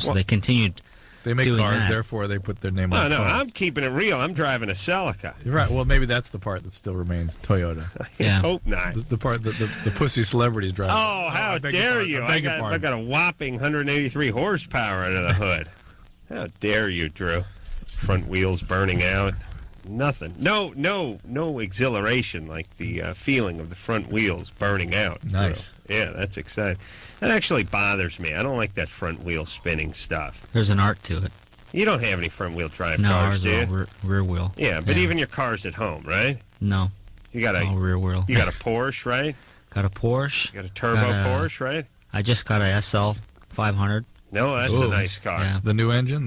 So they continued. They make doing cars, that. therefore they put their name on No, cars. I'm keeping it real. I'm driving a Celica. You're right. Well, maybe that's the part that still remains Toyota. I hope not. The part that the pussy celebrities drive. Oh, how dare you! I got a whopping 183 horsepower under the hood. How dare you, Drew? Front wheels burning out. Nothing. No exhilaration like the feeling of the front wheels burning out. Nice. Drew. Yeah, that's exciting. That actually bothers me. I don't like that front wheel spinning stuff. There's an art to it. You don't have any front wheel drive No, cars, ours do are you? all rear wheel. Yeah, but even your cars at home, right? No. You got all rear wheel. You got a Porsche, right? Got a Porsche. You got a turbo Porsche, right? I just got a SL 500. No, that's a nice car. Yeah. The new engine,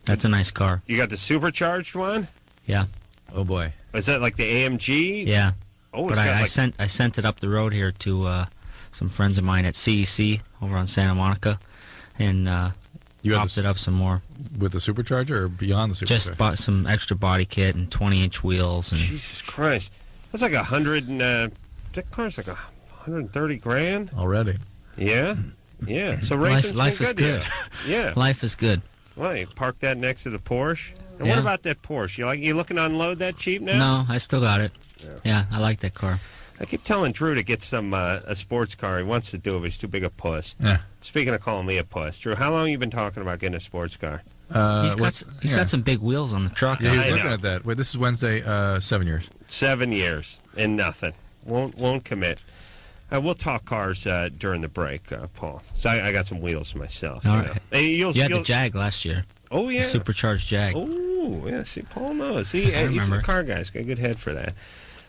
that's a nice car. You got the supercharged one? Yeah. Oh boy. Is that like the AMG? Yeah. Oh, but I sent it up the road here to some friends of mine at CEC over on Santa Monica, and you popped it up some more. With the supercharger or beyond the supercharger? Just bought some extra body kit and 20-inch wheels. And Jesus Christ, that's like that car's like 130 grand already. Yeah, yeah. So racing's life been is good. Yeah, life is good. Well, you park that next to the Porsche. And Yeah. what about that Porsche? You looking to unload that cheap now? No, I still got it. Yeah, I like that car. I keep telling Drew to get some a sports car. He wants to do it, but he's too big a puss. Yeah. Speaking of calling me a puss, Drew, how long have you been talking about getting a sports car? He's got some big wheels on the truck. Yeah, he's looking at that. Wait, this is Wednesday. 7 years. 7 years and nothing. Won't commit. We'll talk cars during the break, Paul. So I got some wheels myself. All you know. right. Hey, You had the Jag last year. Oh yeah, the supercharged Jag. Oh yeah. See, Paul knows. He's a car guy. He's got a good head for that.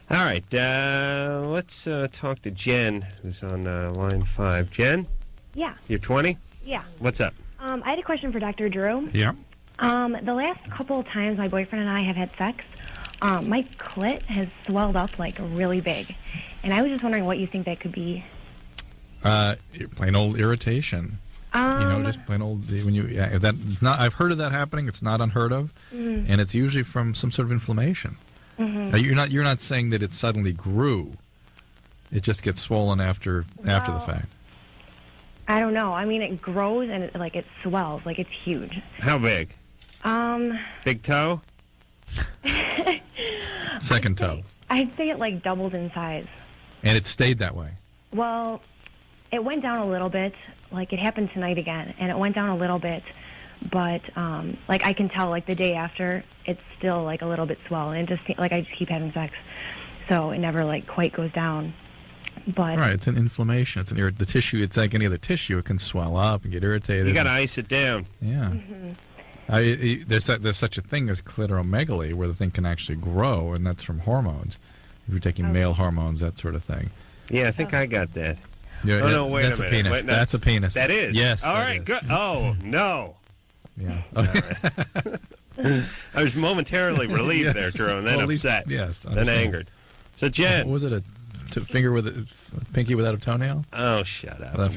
All right, let's talk to Jen, who's on line 5. Jen? Yeah. You're 20? Yeah. What's up? I had a question for Dr. Drew. Yeah. The last couple of times my boyfriend and I have had sex, my clit has swelled up like really big. And I was just wondering what you think that could be. Plain old irritation. Just plain old when you. Yeah, if that's not. I've heard of that happening. It's not unheard of, and it's usually from some sort of inflammation. You're not saying that it suddenly grew. It just gets swollen after the fact. I don't know. I mean, it grows and it swells, like it's huge. How big? Big toe? Second toe. I'd say it like doubled in size. And it stayed that way. Well, it went down a little bit. Like it happened tonight again, and it went down a little bit. But like I can tell, like the day after, it's still like a little bit swollen. It just like I just keep having sex, so it never like quite goes down. But right, it's an inflammation. It's the tissue. It's like any other tissue. It can swell up and get irritated. You got to ice it down. Yeah. There's such a thing as clitoromegaly, where the thing can actually grow, and that's from hormones. If you're taking male hormones, that sort of thing. Yeah, I think I got that. Yeah, oh no, wait that's a minute. Penis. Wait, no, that's a penis. That is. Yes. All right. Good. Oh no. Yeah. I was momentarily relieved there, Drew, and then upset. Yes. Then angered. So Jen, what was it a finger with a pinky without a toenail? Oh, shut up.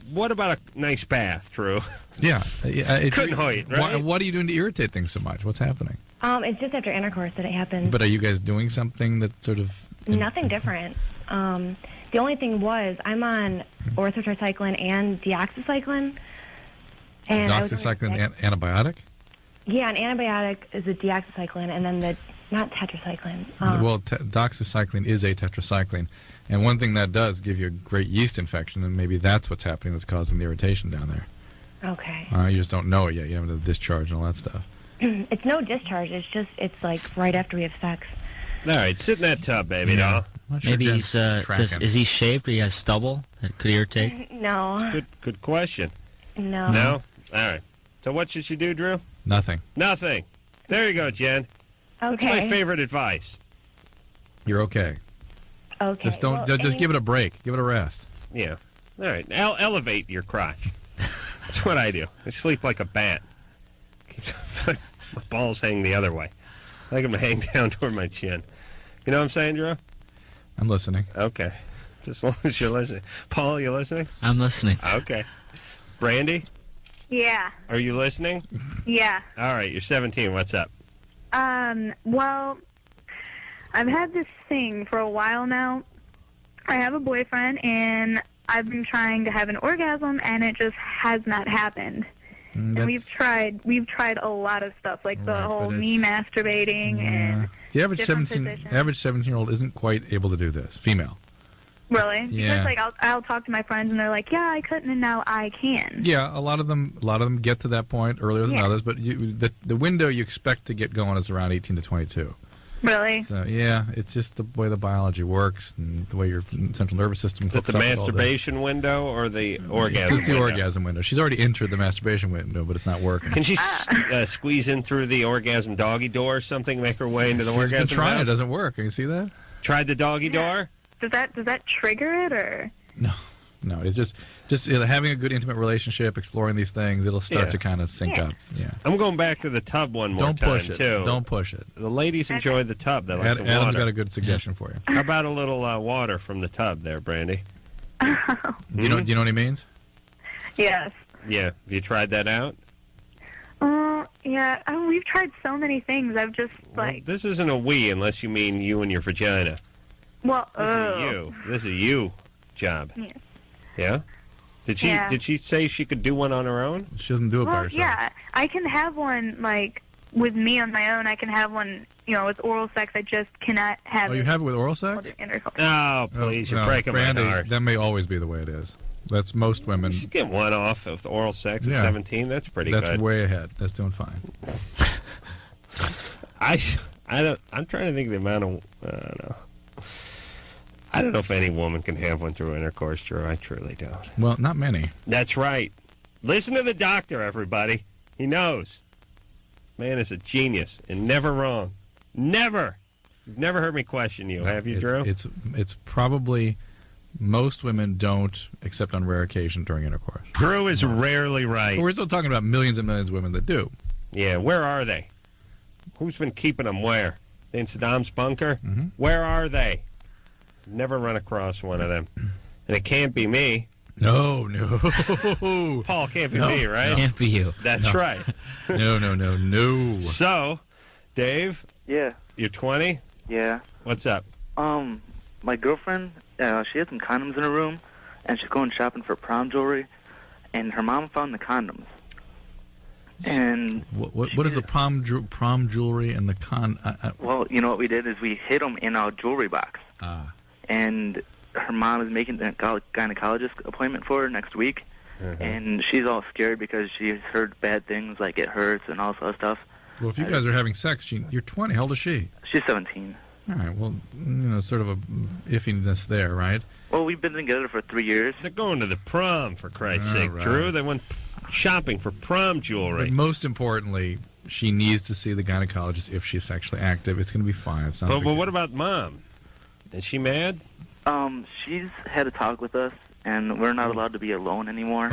What about a nice bath, Drew? Yeah. Couldn't wait, right? What are you doing to irritate things so much? What's happening? it's just after intercourse that it happens. But are you guys doing something that sort of... Nothing different. The only thing was I'm on orthotricycline and deoxycycline. And doxycycline antibiotic? Yeah, an antibiotic is a deoxycycline, and then not tetracycline. Doxycycline is a tetracycline. And one thing that does give you a great yeast infection, and maybe that's what's happening that's causing the irritation down there. Okay. You just don't know it yet. You haven't had the discharge and all that stuff. It's no discharge. It's like right after we have sex. All right, sit in that tub, baby doll. Maybe he's is he shaved or he has stubble that could irritate? No. Good question. No. No? All right. So what should she do, Drew? Nothing. Nothing. There you go, Jen. Okay. That's my favorite advice. You're okay. Okay. Just don't. Just give it a break. Give it a rest. Yeah. All right. Elevate your crotch. That's what I do. I sleep like a bat. My balls hang the other way. I like them to hang down toward my chin. You know what I'm saying, Drew? I'm listening. Okay. Just as long as you're listening. Paul, you listening? I'm listening. Okay. Brandy? Yeah. Are you listening? Yeah. All right. You're 17. What's up? Well, I've had this thing for a while now. I have a boyfriend, and I've been trying to have an orgasm, and it just has not happened. And we've tried a lot of stuff, like the whole me masturbating and the average different 17-year-old isn't quite able to do this. Female. Really? Yeah. Because like I'll talk to my friends and they're like, yeah, I couldn't, and now I can. Yeah, a lot of them get to that point earlier than others, but the window you expect to get going is around 18 to 22. Really? So yeah, it's just the way the biology works and the way your central nervous system. Is it the masturbation window or the orgasm? It's the orgasm window. She's already entered the masturbation window, but it's not working. Can she squeeze in through the orgasm doggy door or something, make her way into the orgasm? She's been trying. house? It doesn't work. Can you see that? Tried the doggy door? Does that trigger it or? No. It's just having a good intimate relationship, exploring these things. It'll start to kind of sync up. Yeah. I'm going back to the tub one more time. Don't push it. Too. Don't push it. The ladies enjoy the tub. They like the water. Adam's got a good suggestion for you. How about a little water from the tub there, Brandy? Do you know what he means? Yes. Yeah. Have you tried that out? Yeah. We've tried so many things. I've just This isn't a we unless you mean you and your vagina. Well, This is a you job. Yeah. Yeah? Did she say she could do one on her own? She doesn't do it by herself. Yeah. I can have one, like, with me on my own. I can have one, with oral sex. I just cannot have you have it with oral sex? Oh, please. You're breaking Brandy, my heart. That may always be the way it is. That's most women. You get one off of oral sex at 17. That's pretty good. That's way ahead. That's doing fine. I'm trying to think of the amount of... I don't know. I don't know if any woman can have one through intercourse, Drew. I truly don't. Well, not many. That's right. Listen to the doctor, everybody. He knows. Man is a genius and never wrong. Never. You've never heard me question you, have you, Drew? It's probably most women don't, except on rare occasion during intercourse. Drew is rarely right. But we're still talking about millions and millions of women that do. Yeah, where are they? Who's been keeping them where? In Saddam's bunker? Mm-hmm. Where are they? Never run across one of them. And it can't be me. No. Paul, can't be me, right? Can't be you. That's right. No. So, Dave? Yeah. You're 20? Yeah. What's up? My girlfriend, she had some condoms in her room, and she's going shopping for prom jewelry, and her mom found the condoms. And what is the prom jewelry and the con? Well, you know what we did is we hid them in our jewelry box. And her mom is making a gynecologist appointment for her next week, and she's all scared because she's heard bad things like it hurts and all sorts of stuff. Well, if you guys are having sex, you're 20. How old is she? She's 17. All right. Well, sort of a iffiness there, right? Well, we've been together for 3 years. They're going to the prom, for Christ's sake, right. Drew. They went shopping for prom jewelry. But most importantly, she needs to see the gynecologist if she's sexually active. It's going to be fine. It's not. But what about Mom? Is she mad? She's had a talk with us, and we're not allowed to be alone anymore.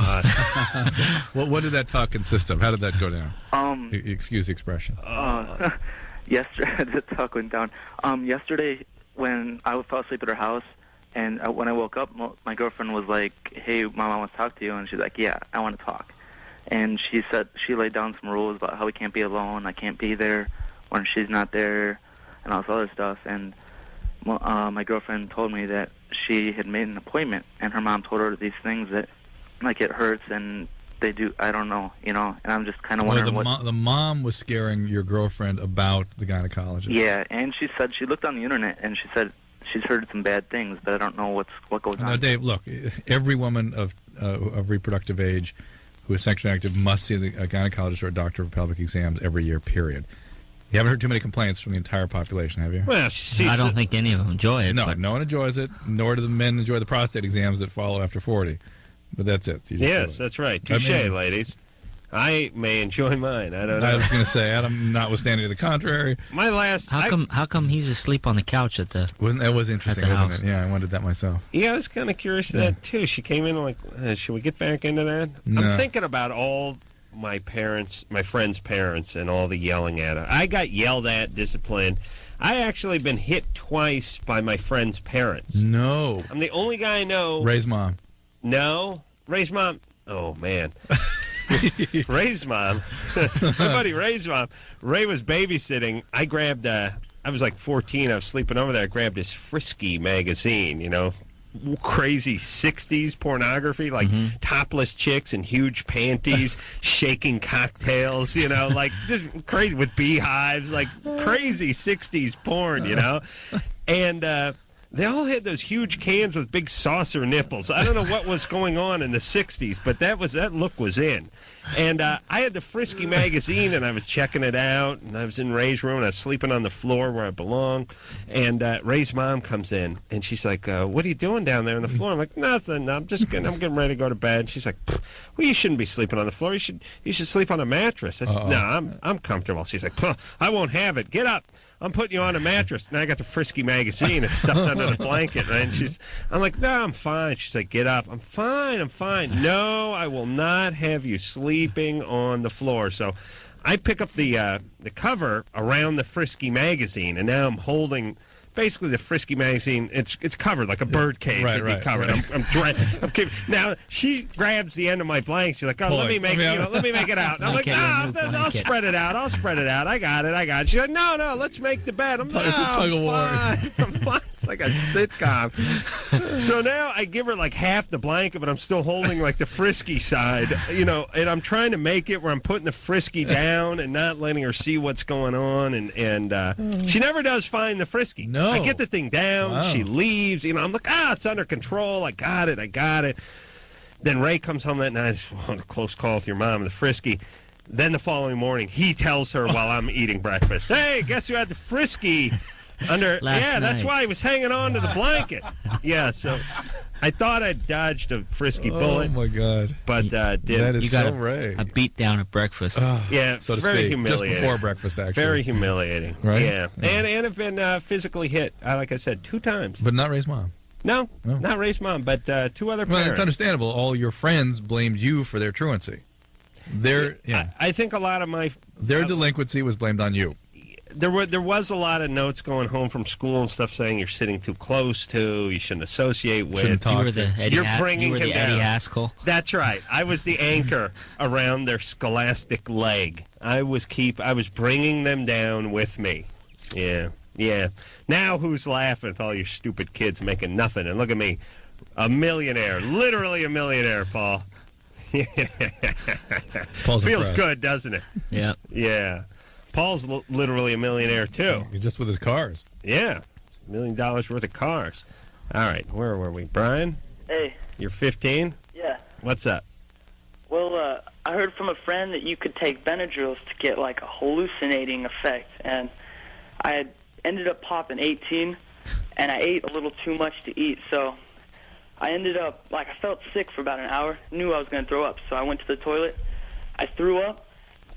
Well, what did that talk consist of? How did that go down? Excuse the expression. Yesterday, the talk went down. Yesterday, when I fell asleep at her house, and when I woke up, my girlfriend was like, "Hey, my mom wants to talk to you," and she's like, "Yeah, I want to talk." And she said she laid down some rules about how we can't be alone. I can't be there when she's not there, and all this other stuff. And my girlfriend told me that she had made an appointment, and her mom told her these things that, like, it hurts, and they do. I don't know, and I'm just kind of wondering the mom was scaring your girlfriend about the gynecologist. Yeah, and she said she looked on the internet, and she said she's heard some bad things, but I don't know what goes on. Now, Dave, look, every woman of reproductive age who is sexually active must see a gynecologist or a doctor for pelvic exams every year, period. You haven't heard too many complaints from the entire population, have you? Well, I don't think any of them enjoy it. No, no one enjoys it, nor do the men enjoy the prostate exams that follow after 40. But that's it. Yes, that's right. Touche, ladies. I may enjoy mine. I don't know. I was going to say, Adam, notwithstanding to the contrary. My last... How come he's asleep on the couch at the... That was interesting, wasn't it? Yeah, I wondered that myself. Yeah, I was kind of curious to that, too. She came in like, should we get back into that? No. I'm thinking about all my friends' parents, and all the yelling at her. I got yelled at, disciplined. I actually been hit twice by my friends' parents. No. I'm the only guy I know... Ray's mom. No. Ray's mom... Oh, man. Ray's mom. My buddy Ray's mom. Ray was babysitting. I grabbed... I was like 14. I was sleeping over there. I grabbed his Frisky magazine, crazy 60s pornography, like topless chicks in huge panties, shaking cocktails, like just crazy with beehives, like crazy 60s porn, And they all had those huge cans with big saucer nipples. I don't know what was going on in the 60s, but that look was in. And I had the Frisky magazine, and I was checking it out, and I was in Ray's room, and I was sleeping on the floor where I belong. And Ray's mom comes in, and she's like, what are you doing down there on the floor? I'm like, nothing. I'm getting ready to go to bed. And she's like, well, you shouldn't be sleeping on the floor. You should sleep on a mattress. I said, no, I'm comfortable. She's like, I won't have it. Get up. I'm putting you on a mattress. And I got the Frisky magazine. It's stuffed under the blanket, right? And I'm like, no, I'm fine. She's like, get up. I'm fine. No, I will not have you sleeping on the floor. So I pick up the cover around the Frisky magazine, and now I'm holding basically the Frisky magazine. It's covered like a bird cage. It'd be covered. Right. Now she grabs the end of my blanket. She's like, let me make it out. And I'm like, I'll spread it out. I got it. She's like, no, let's make the bed. I'm like, it's like a sitcom. So now I give her like half the blanket, but I'm still holding like the Frisky side, and I'm trying to make it where I'm putting the Frisky down and not letting her see what's going on, and she never does find the Frisky. No. I get the thing down. Wow. She leaves. I'm like, it's under control. I got it. Then Ray comes home that night. A close call with your mom and the Frisky. Then the following morning, he tells her while I'm eating breakfast, hey, guess who had the Frisky under? Last night. That's why he was hanging on to the blanket. Yeah, so I thought I dodged a Frisky bullet. Oh, my God. But didn't. That is you got Ray. A beat down at breakfast. Yeah, so to very speak. humiliating. Just before breakfast, actually. Very humiliating. Right? Yeah. And have been physically hit, like I said, 2 times. But not Ray's mom. No, not Ray's mom, but 2 other parents. Well, it's understandable. All your friends blamed you for their truancy. I think a lot of their delinquency was blamed on you. There was a lot of notes going home from school and stuff saying you're sitting too close to, you shouldn't associate with. Shouldn't talk. You were the Eddie, Eddie Haskell. That's right. I was the anchor around their scholastic leg. I was bringing them down with me. Yeah. Now who's laughing with all your stupid kids making nothing? And look at me, a millionaire, literally a millionaire, Paul. Feels good, doesn't it? Yeah. Yeah. Paul's literally a millionaire, too. He's just with his cars. Yeah. $1 million worth of cars. All right. Where were we? Brian? Hey. You're 15? Yeah. What's up? Well, I heard from a friend that you could take Benadryls to get, like, a hallucinating effect. And I had ended up popping 18, and I ate a little too much to eat. So I ended up, I felt sick for about an hour. Knew I was going to throw up. So I went to the toilet. I threw up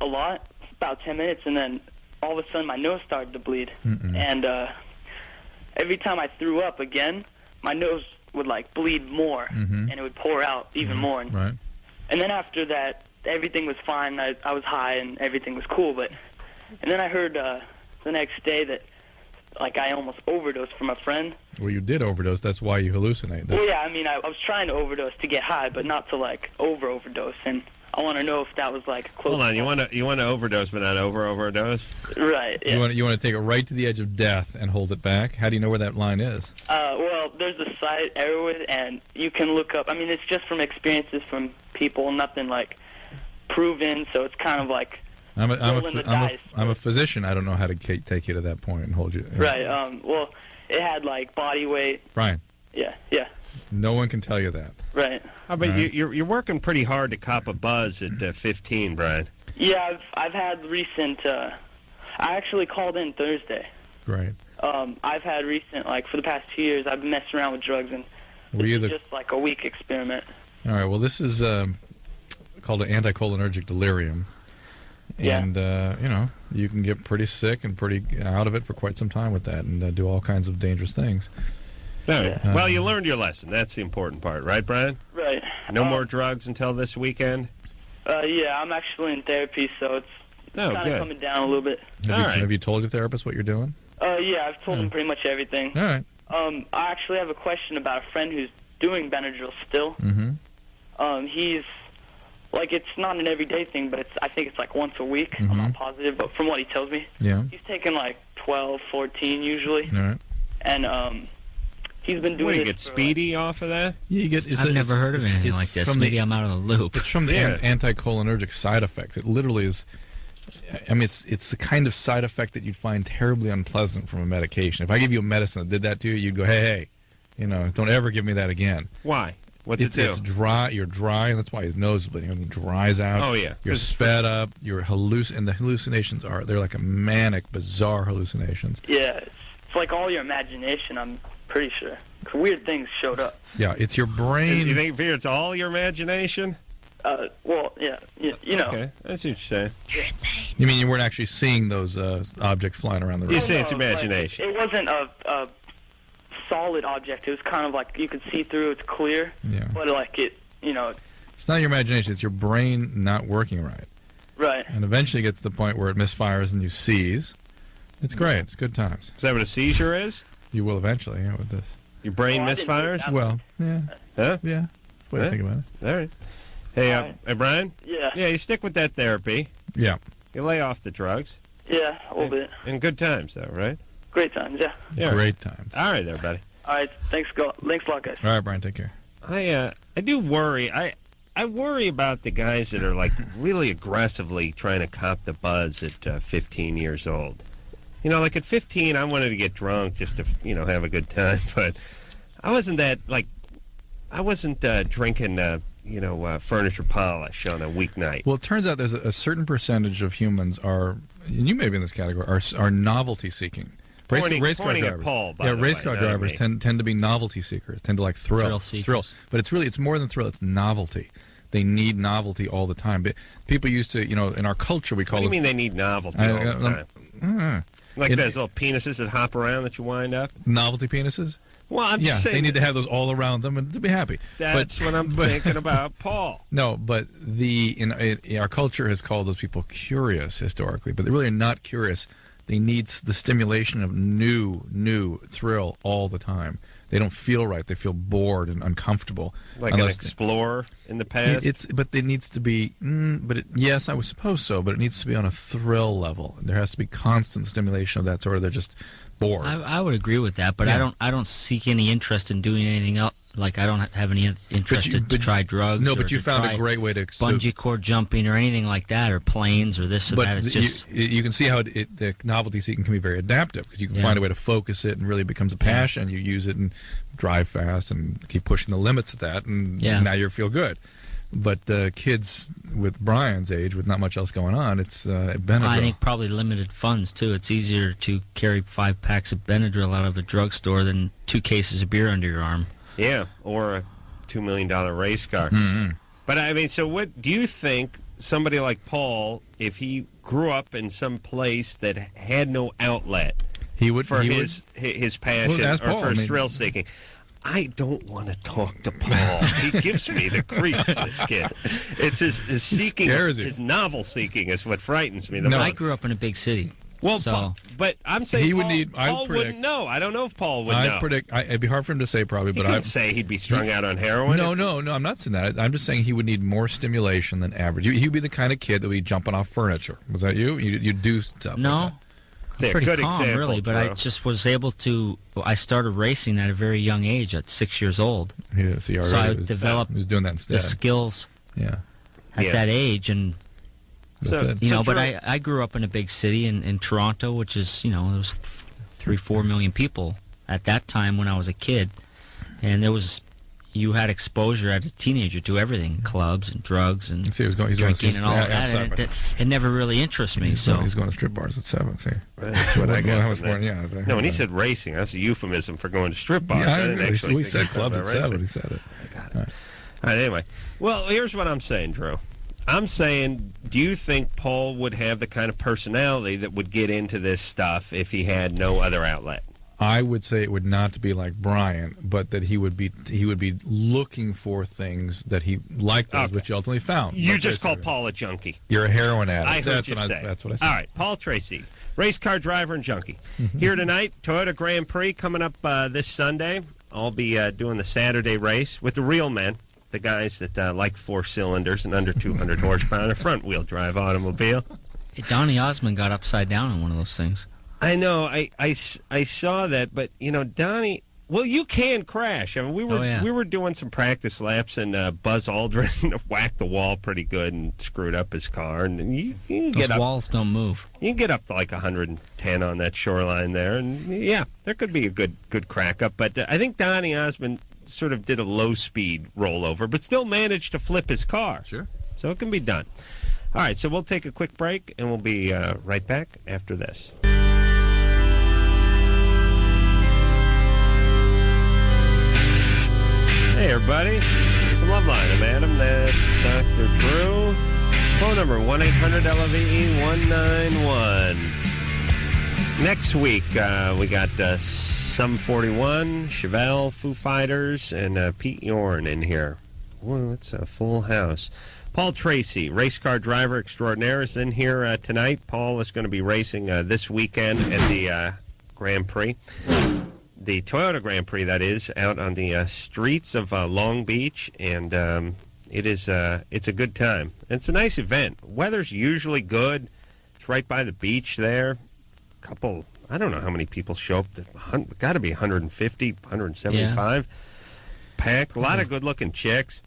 a lot. About 10 minutes, and then all of a sudden my nose started to bleed. And every time I threw up again, my nose would bleed more, and it would pour out even more. Right. And then after that, everything was fine. I was high and everything was cool. And then I heard the next day that I almost overdosed from a friend. Well, you did overdose. That's why you hallucinate. Well, yeah. I mean, I was trying to overdose to get high, but not to overdose. And I want to know if that was close. Hold on, you want to overdose, but not overdose? Right. Yeah. You want to take it right to the edge of death and hold it back. How do you know where that line is? Well, there's a site, Arrowhead, and you can look up. I mean, it's just from experiences from people, nothing proven. So it's kind of I'm a physician. I don't know how to take you to that point and hold you. Right. Well, it had body weight. Brian. Yeah. No one can tell you that. Right. But right. You're working pretty hard to cop a buzz at 15, Brian. Yeah, I've had recent. I actually called in Thursday. Great. I've had recent, for the past 2 years, I've been messing around with drugs, and it's just a week experiment. All right. Well, this is called an anticholinergic delirium. Yeah. And, you can get pretty sick and pretty out of it for quite some time with that and do all kinds of dangerous things. Right. Well, you learned your lesson. That's the important part, right, Brian? Right. No more drugs until this weekend? Yeah, I'm actually in therapy, so it's kind of coming down a little bit. Have you told your therapist what you're doing? Yeah, I've told him pretty much everything. All right. I actually have a question about a friend who's doing Benadryl still. Mm-hmm. He's, it's not an everyday thing, but I think it's once a week. Mm-hmm. I'm not positive, but from what he tells me. Yeah. He's taking 12, 14 usually. All right. And, he's been doing What, you this get for, speedy off of that? Yeah, you get. I've never heard of anything like this. Maybe I'm out of the loop. It's from the Yeah. anticholinergic side effects. It literally is. I mean, it's the kind of side effect that you'd find terribly unpleasant from a medication. If I give you a medicine that did that to you, you'd go, hey, don't ever give me that again. Why? What's it do? It's dry. You're dry, and that's why his nose is bleeding. It dries out. Oh, yeah. You're sped up. You're and the hallucinations they're like a manic, bizarre hallucinations. Yeah, it's like all your imagination, I'm pretty sure. Weird things showed up. Yeah, it's your brain. You think it's all your imagination? Well, yeah, you know. Okay, that's what you're saying. You mean you weren't actually seeing those objects flying around the room? You say it's imagination. Like, it wasn't a solid object. It was kind of like you could see through. It's clear. Yeah. But like It's not your imagination. It's your brain not working right. Right. And eventually it gets to the point where it misfires and you seize. It's great. It's good times. Is that what a seizure is? You will eventually, with this. Your brain I didn't think misfires? that- Well, yeah. Huh? Yeah. That's the way to think about it. All right. Hey, hey, Brian? Yeah. Yeah, you stick with that therapy. Yeah. You lay off the drugs. Yeah, a little bit. And good times, though, right? Great times, yeah. Yeah. Great times. All right there, buddy. All right, thanks a lot, guys. All right, Brian, take care. I do worry. I worry about the guys that are, like, really aggressively trying to cop the buzz at 15 years old. You know, like at 15, I wanted to get drunk just to, have a good time. But I wasn't that, like, I wasn't drinking, furniture polish on a weeknight. Well, it turns out there's a certain percentage of humans and you may be in this category, are novelty seeking. Race car drivers. Paul, by the race way, car not drivers me. tend to be novelty seekers, tend to like thrill seekers. But it's more than thrill, it's novelty. They need novelty all the time. But people used to, in our culture, we call What do you it. mean they need novelty all the time? Like those little penises that hop around that you wind up? Novelty penises? Well, I'm just saying. They need to have those all around them and to be happy. That's what I'm thinking about, Paul. No, but in our culture has called those people curious historically, but they really are not curious. They need the stimulation of new thrill all the time. They don't feel right. They feel bored and uncomfortable. Like an explorer in the past? But it needs to be, yes, I suppose so, but it needs to be on a thrill level. There has to be constant stimulation of that sort. They're just bored. I would agree with that, but Yeah. I don't seek any interest in doing anything else. Like, I don't have any interest to try drugs. No, or but you to found try a great way to bungee cord jumping or anything like that, or planes or this or that. It's just you can see how the novelty seeking can be very adaptive because you can find a way to focus it and really becomes a passion. You use it and drive fast and keep pushing the limits of that, and now you feel good. But kids with Brian's age, with not much else going on, it's Benadryl. I think probably limited funds too. It's easier to carry 5 packs of Benadryl out of a drugstore than 2 cases of beer under your arm. Yeah, or a $2 million race car. Mm-hmm. But, I mean, so what do you think somebody like Paul, if he grew up in some place that had no outlet for his passion for his thrill seeking? I don't want to talk to Paul. He gives me the creeps, this kid. It's his seeking, his novel seeking is what frightens me the most. I grew up in a big city. Well, so. but I'm saying he Paul, would need. Paul wouldn't know. I don't know if Paul would know. I predict. It'd be hard for him to say probably, but I'd say he'd be strung out on heroin. No, I'm not saying that. I'm just saying he would need more stimulation than average. He'd be the kind of kid that would be jumping off furniture. Was that you? You do stuff. No. Like that. Pretty good calm, example, really, but I just was able to. I started racing at a very young age, at 6 years old. So I developed he was doing that instead. the skills at that age, and but I grew up in a big city in Toronto, which is there was 3-4 million people at that time when I was a kid, and you had exposure as a teenager to everything, clubs and drugs and drinking and all that. And it never really interested me. He's going to strip bars at 7. See, that's what I got. How much more? No, when he said racing, that's a euphemism for going to strip bars. Yeah, we said clubs at 7. He said it. I got it. All right, anyway, well, here's what I'm saying, Drew. I'm saying, do you think Paul would have the kind of personality that would get into this stuff if he had no other outlet? I would say it would not be like Brian, but that he would be looking for things that he liked, which he ultimately found. You just called Paul a junkie. You're a heroin addict. I heard you say. That's what I said. All right, Paul Tracy, race car driver and junkie. Here tonight, Toyota Grand Prix coming up this Sunday. I'll be doing the Saturday race with the real men, the guys that like 4 cylinders and under 200 horsepower in a front-wheel drive automobile. Hey, Donny Osmond got upside down in one of those things. I know. I saw that, but, Donnie, Well, you can crash. I mean, we were doing some practice laps, and Buzz Aldrin whacked the wall pretty good and screwed up his car. And you can get Those walls don't move. You can get up to like 110 on that shoreline there, and yeah, there could be a good crack up. But I think Donnie Osmond sort of did a low-speed rollover, but still managed to flip his car. Sure. So it can be done. All right, so we'll take a quick break, and we'll be right back after this. Hey, everybody. It's the Loveline. I'm Adam. That's Dr. Drew. Phone number 1-800-LOVE-191. Next week, we got Sum 41, Chevelle, Foo Fighters, and Pete Yorn in here. Well, it's a full house. Paul Tracy, race car driver extraordinaire, is in here tonight. Paul is going to be racing this weekend at the Grand Prix. The Toyota Grand Prix, that is, out on the streets of Long Beach, and it's a good time. It's a nice event. Weather's usually good. It's right by the beach there. I don't know how many people show up. Got to be 150, 175. Yeah. Packed. A lot of good-looking chicks.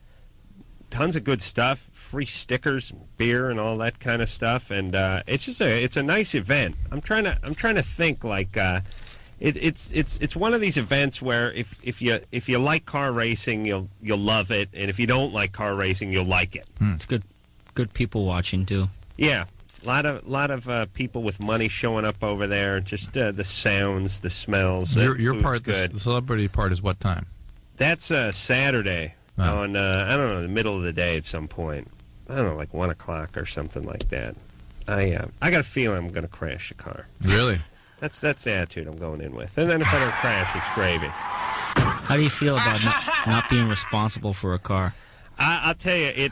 Tons of good stuff. Free stickers, beer, and all that kind of stuff. And it's a nice event. I'm trying to think like. It's one of these events where if you like car racing, you'll love it, and if you don't like car racing, you'll like it. It's good people watching too. Yeah, a lot of people with money showing up over there. Just the sounds, the smells. Your part, the celebrity part, is what time? That's Saturday on I don't know, the middle of the day at some point. I don't know, like 1 o'clock or something like that. I got a feeling I'm going to crash a car. Really? That's the attitude I'm going in with. And then if I don't crash, it's gravy. How do you feel about not being responsible for a car? I'll tell you,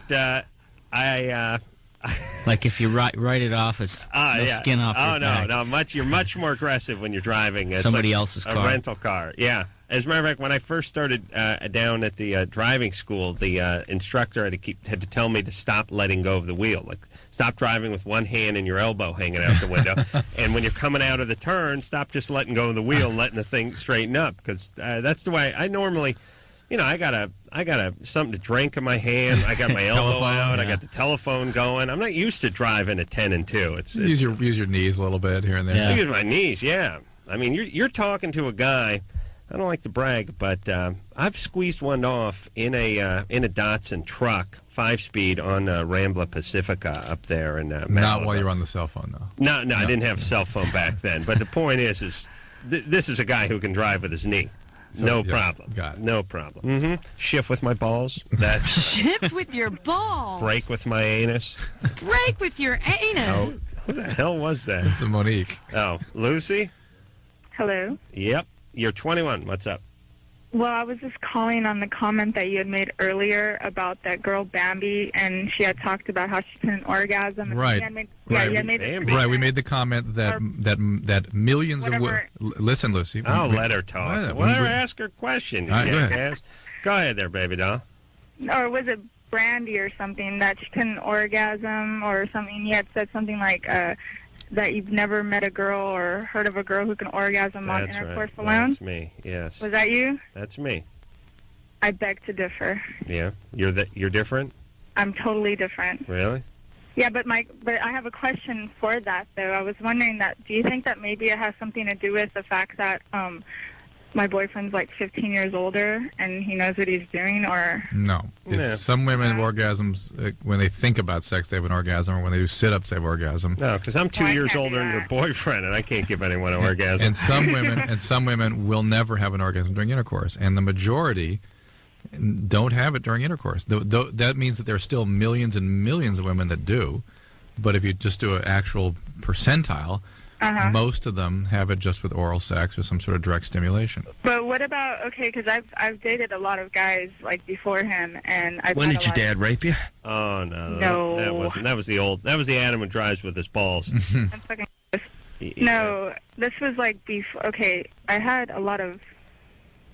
like if you write it off, it's skin off your back. You're much more aggressive when you're driving. It's somebody else's car. A rental car, yeah. As a matter of fact, when I first started down at the driving school, the instructor had to tell me to stop letting go of the wheel. Like, stop driving with one hand and your elbow hanging out the window. And when you're coming out of the turn, stop just letting go of the wheel and letting the thing straighten up. Because that's the way I normally, I got something to drink in my hand. I got my elbow out. Yeah. I got the telephone going. I'm not used to driving at 10 and 2. Use your knees a little bit here and there. Yeah. Use my knees, yeah. I mean, you're talking to a guy. I don't like to brag, but I've squeezed one off in a Datsun truck, 5-speed on Rambla Pacifica up there in Malibu. Not while you're on the cell phone, though. No, I didn't have a cell phone back then. But the point is this is a guy who can drive with his knee. So, no problem. Got it. No problem. Mm-hmm. Shift with my balls. That's shift with your balls. Break with my anus. Break with your anus. Oh, who the hell was that? It's Monique. Oh, Lucy? Hello. Yep. You're 21. What's up? Well, I was just calling on the comment that you had made earlier about that girl Bambi, and she had talked about how she couldn't orgasm. Right. We made the comment that millions of women. Listen, Lucy. I'll let her talk. Let her ask her question. Go ahead. Go ahead there, baby doll. Or was it Brandy or something that she couldn't orgasm or something? You had said something like that you've never met a girl or heard of a girl who can orgasm on intercourse alone? That's me, yes. Was that you? That's me. I beg to differ. Yeah? You're different? I'm totally different. Really? Yeah, but I have a question for that, though. I was wondering do you think that maybe it has something to do with the fact that my boyfriend's like 15 years older and he knows what he's doing, or... No. Some women have orgasms, when they think about sex, they have an orgasm, or when they do sit-ups, they have orgasm. No, because I'm 2 years older than your boyfriend, and I can't give anyone an orgasm. And some women will never have an orgasm during intercourse, and the majority don't have it during intercourse. That means that there are still millions and millions of women that do, but if you just do an actual percentile... Most of them have it just with oral sex or some sort of direct stimulation. But what about, because I've dated a lot of guys like before him, and I've When did your dad rape you? Oh no, no, that wasn't. That was the Adam who drives with his balls. I'm fucking. No, this was like before. Okay, I had a lot of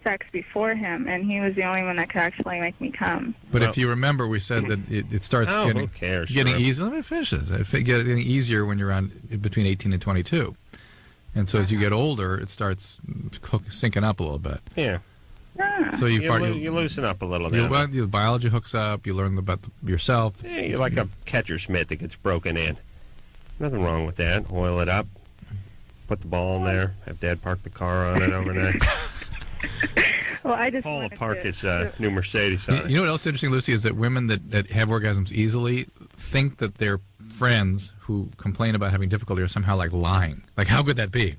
sex before him, and he was the only one that could actually make me come. But if you remember, we said that it starts getting easier. Let me finish this. Getting easier when you're between 18 and 22. And so as you get older, it starts sinking up a little bit. Yeah. So you loosen up a little bit. Your biology hooks up. You learn about yourself. Yeah, you're like a catcher's mitt that gets broken in. Nothing wrong with that. Oil it up. Put the ball in there. Have Dad park the car on it overnight. Well, I just Paul will wanted park to- his new Mercedes on it. You know what else is interesting, Lucy, is that women that have orgasms easily think that their friends who complain about having difficulty are somehow like lying. Like, how could that be?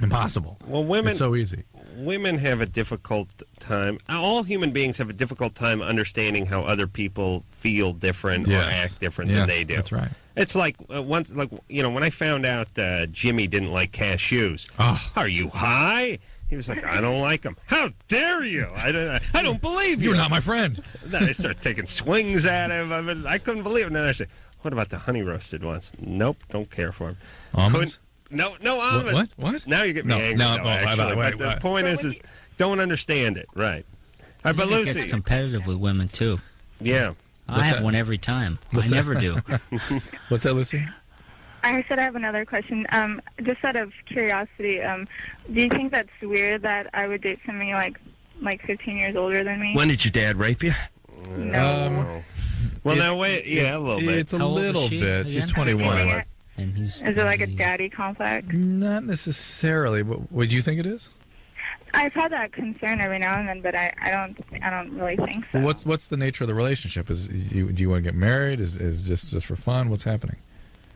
Impossible. Well, women... It's so easy. Women have a difficult time. All human beings have a difficult time understanding how other people feel different or act different than they do. That's right. It's like when I found out Jimmy didn't like cashews. Oh. Are you high? He was like, I don't like them. How dare you? I don't believe you. You're not my friend. Then I started taking swings at him. I couldn't believe it. And then I said, what about the honey roasted ones? Nope, don't care for them. Almonds? No almonds. What? Now you're getting me angry, actually. But the point is don't understand it. Right. All right, but Lucy... It gets competitive with women, too. Yeah. I have one every time. I never do. What's that, Lucy? I said I have another question. Just out of curiosity, do you think that's weird that I would date somebody like 15 years older than me? When did your dad rape you? No. Well, now wait. Yeah, a little bit. It's a little bit. She's 21. And he's... Is it like a daddy complex? Not necessarily. Would you think it is? I've had that concern every now and then, but I don't really think so. Well, what's the nature of the relationship? Do you want to get married? Is just for fun? What's happening?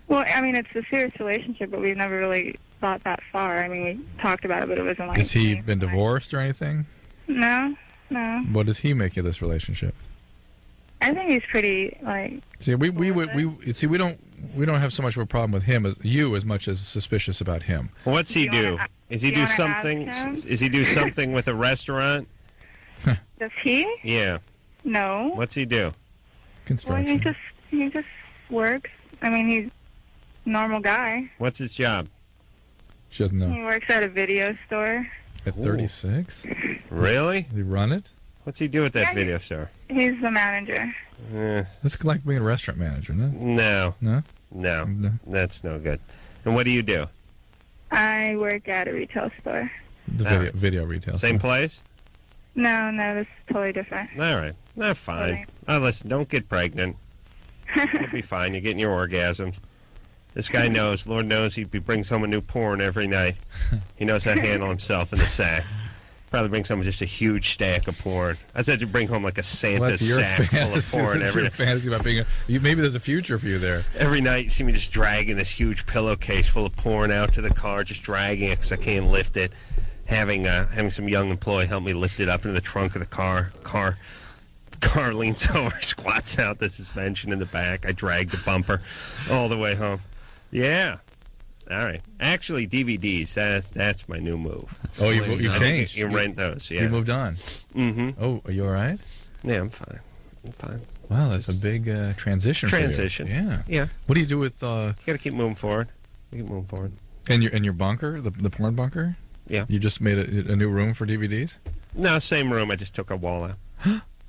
Well, I mean, it's a serious relationship, but we've never really thought that far. I mean, we talked about it, but it wasn't like... Has he been divorced or anything? No. What does he make of this relationship? I think he's pretty, like... See, we don't have so much of a problem with him as much as suspicious about him. Well, what's he do? Does he do something? Is he do something with a restaurant? Does he? Yeah. No. What's he do? Construction. Well, he just works. I mean, he's a normal guy. What's his job? She doesn't know. He works at a video store. At 36? Really? Did he run it? What's he do at that video store? He's the manager. That's like being a restaurant manager, isn't it? No. No? No. That's no good. And what do you do? I work at a retail store. The video retail Same store. place? No, this is totally different. All right. That's fine. Listen, don't get pregnant. You'll be fine. You're getting your orgasms. This guy knows. Lord knows he brings home a new porn every night. He knows how to handle himself in the sack. Probably brings home just a huge stack of porn. I said you bring home like a Santa sack full of porn every night. Fantasy about being maybe there's a future for you there. Every night you see me just dragging this huge pillowcase full of porn out to the car, just dragging it because I can't lift it. Having some young employee help me lift it up into the trunk of the car. Car leans over, squats out the suspension in the back. I drag the bumper all the way home. Yeah. All right. Actually, DVDs, that's my new move. Oh, you changed. You rent those, yeah. You moved on. Mm-hmm. Oh, are you all right? Yeah, I'm fine. Wow, that's a big transition for you. Yeah. Yeah. What do you do with... You got to keep moving forward. And your bunker, the porn bunker? Yeah. You just made a new room for DVDs? No, same room. I just took a wall out.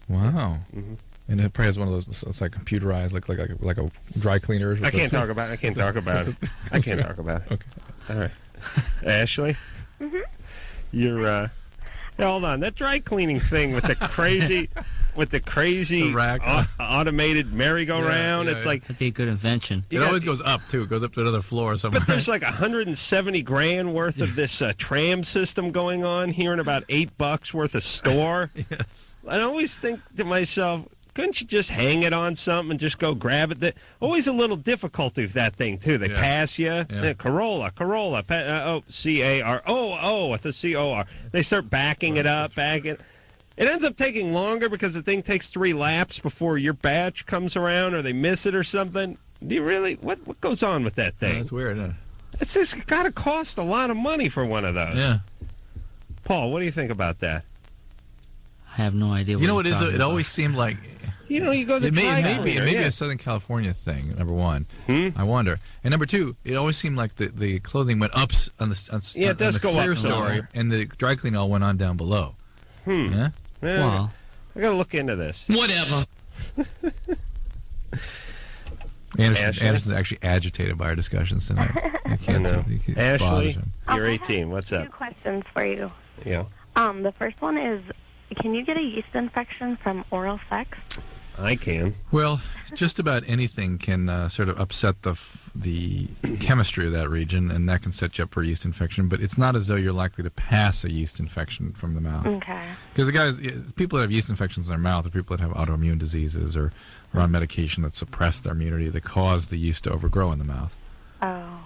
Wow. Mm-hmm. And it probably has one of those. It's like computerized, like a dry cleaner. I can't talk about it. I can't talk about it. Okay. All right. Ashley, you're. Hold on. That dry cleaning thing with the crazy, automated merry-go-round. It's like that'd be a good invention. It always goes up too. It goes up to another floor somewhere. But there's like $170,000 worth of this tram system going on here, and about $8 worth of store. Yes. I always think to myself, couldn't you just hang it on something and just go grab it? Always a little difficulty with that thing, too. They pass you. Yeah. Corolla. C-A-R. with the C-O-R. They start backing it up, It ends up taking longer because the thing takes 3 laps before your batch comes around or they miss it or something. Do you really? What goes on with that thing? That's weird, isn't it? It's just got to cost a lot of money for one of those. Yeah. Paul, what do you think about that? I have no idea. You know what it is? It always seemed like... You go to the it may be a Southern California thing, number one. I wonder. And number two, it always seemed like the clothing went up on the it does go up store, and the dry clean all went on down below. Yeah? Well, I got to look into this. Whatever. Anderson's actually agitated by our discussions tonight. You can't Ashley, you're 18. What's up? 2 questions for you. Yeah. The first one is, can you get a yeast infection from oral sex? I can. Well, just about anything can sort of upset the chemistry of that region, and that can set you up for a yeast infection. But it's not as though you're likely to pass a yeast infection from the mouth. Okay. Because people that have yeast infections in their mouth are people that have autoimmune diseases or are on medication that suppress their immunity that cause the yeast to overgrow in the mouth. Oh.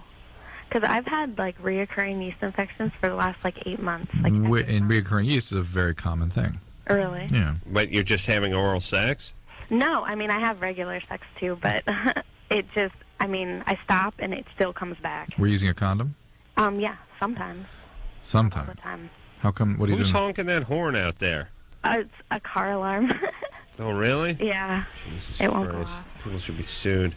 Because I've had, reoccurring yeast infections for the last, 8 months. And reoccurring yeast is a very common thing. Really? Yeah. But you're just having oral sex? No, I have regular sex, too, but it just, I stop and it still comes back. We're using a condom? Yeah, sometimes. Sometimes? All the time. How come, what are you doing? Who's honking that horn out there? It's a car alarm. Oh, really? Yeah. Jesus it won't Christ. go off. People should be sued.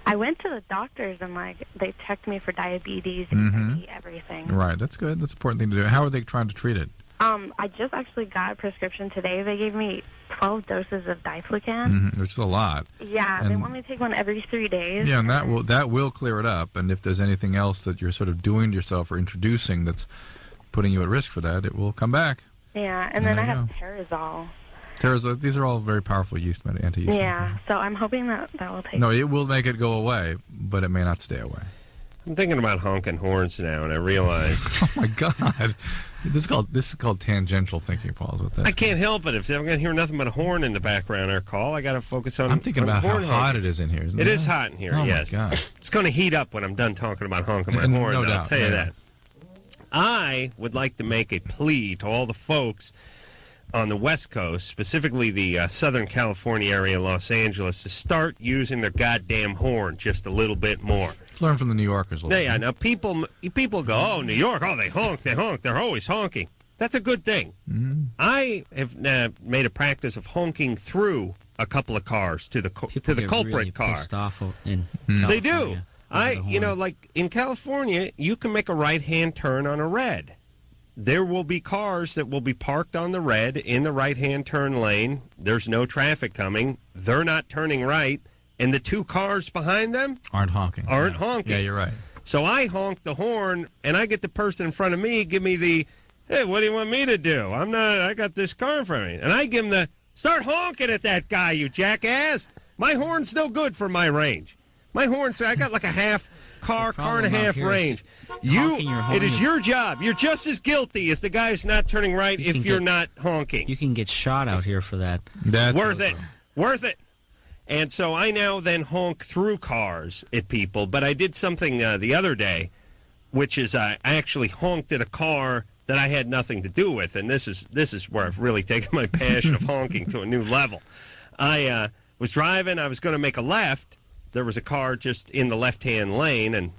I went to the doctors and they checked me for diabetes and everything. Right, that's good. That's an important thing to do. How are they trying to treat it? I just actually got a prescription today. They gave me 12 doses of diflucan. Which is a lot. Yeah, they want me to take one every 3 days. Yeah, and that will clear it up. And if there's anything else that you're sort of doing to yourself or introducing that's putting you at risk for that, it will come back. Yeah, and then I have Terazol. These are all very powerful anti-yeast Yeah, so I'm hoping that will take... No, it will make it go away, but it may not stay away. I'm thinking about honking horns now, and I realize... Oh, my God. This is called tangential thinking, Paul. With this. I can't help it. If I'm going to hear nothing but a horn in the background our call, I got to focus on. I'm thinking about how hot it is in here. It is hot in here. Oh, yes. My God. It's going to heat up when I'm done talking about honking my horn. No doubt. I'll tell you that. I would like to make a plea to all the folks on the West Coast, specifically the Southern California area, Los Angeles, to start using their goddamn horn just a little bit more. Learn from the New Yorkers a little bit. Yeah, now people go, oh, New York, oh, they honk, they're always honking. That's a good thing. Mm-hmm. I have made a practice of honking through a couple of cars to the culprit really car. Pissed off in They do. California. Like in California, you can make a right-hand turn on a red. There will be cars that will be parked on the red in the right-hand turn lane. There's no traffic coming. They're not turning right. And the 2 cars behind them aren't honking. Honking. Yeah, you're right. So I honk the horn, and I get the person in front of me give me the, hey, what do you want me to do? I got this car in front of me. And I give him the, start honking at that guy, you jackass. My horn's no good for my range. My horn's, I got like a car and a half range. It is your job. You're just as guilty as the guy who's not turning right if you're not honking. You can get shot out here for that. That's Worth it. And so I now then honk through cars at people. But I did something the other day, which is I actually honked at a car that I had nothing to do with. And this is where I've really taken my passion of honking to a new level. I was driving. I was going to make a left. There was a car just in the left-hand lane, and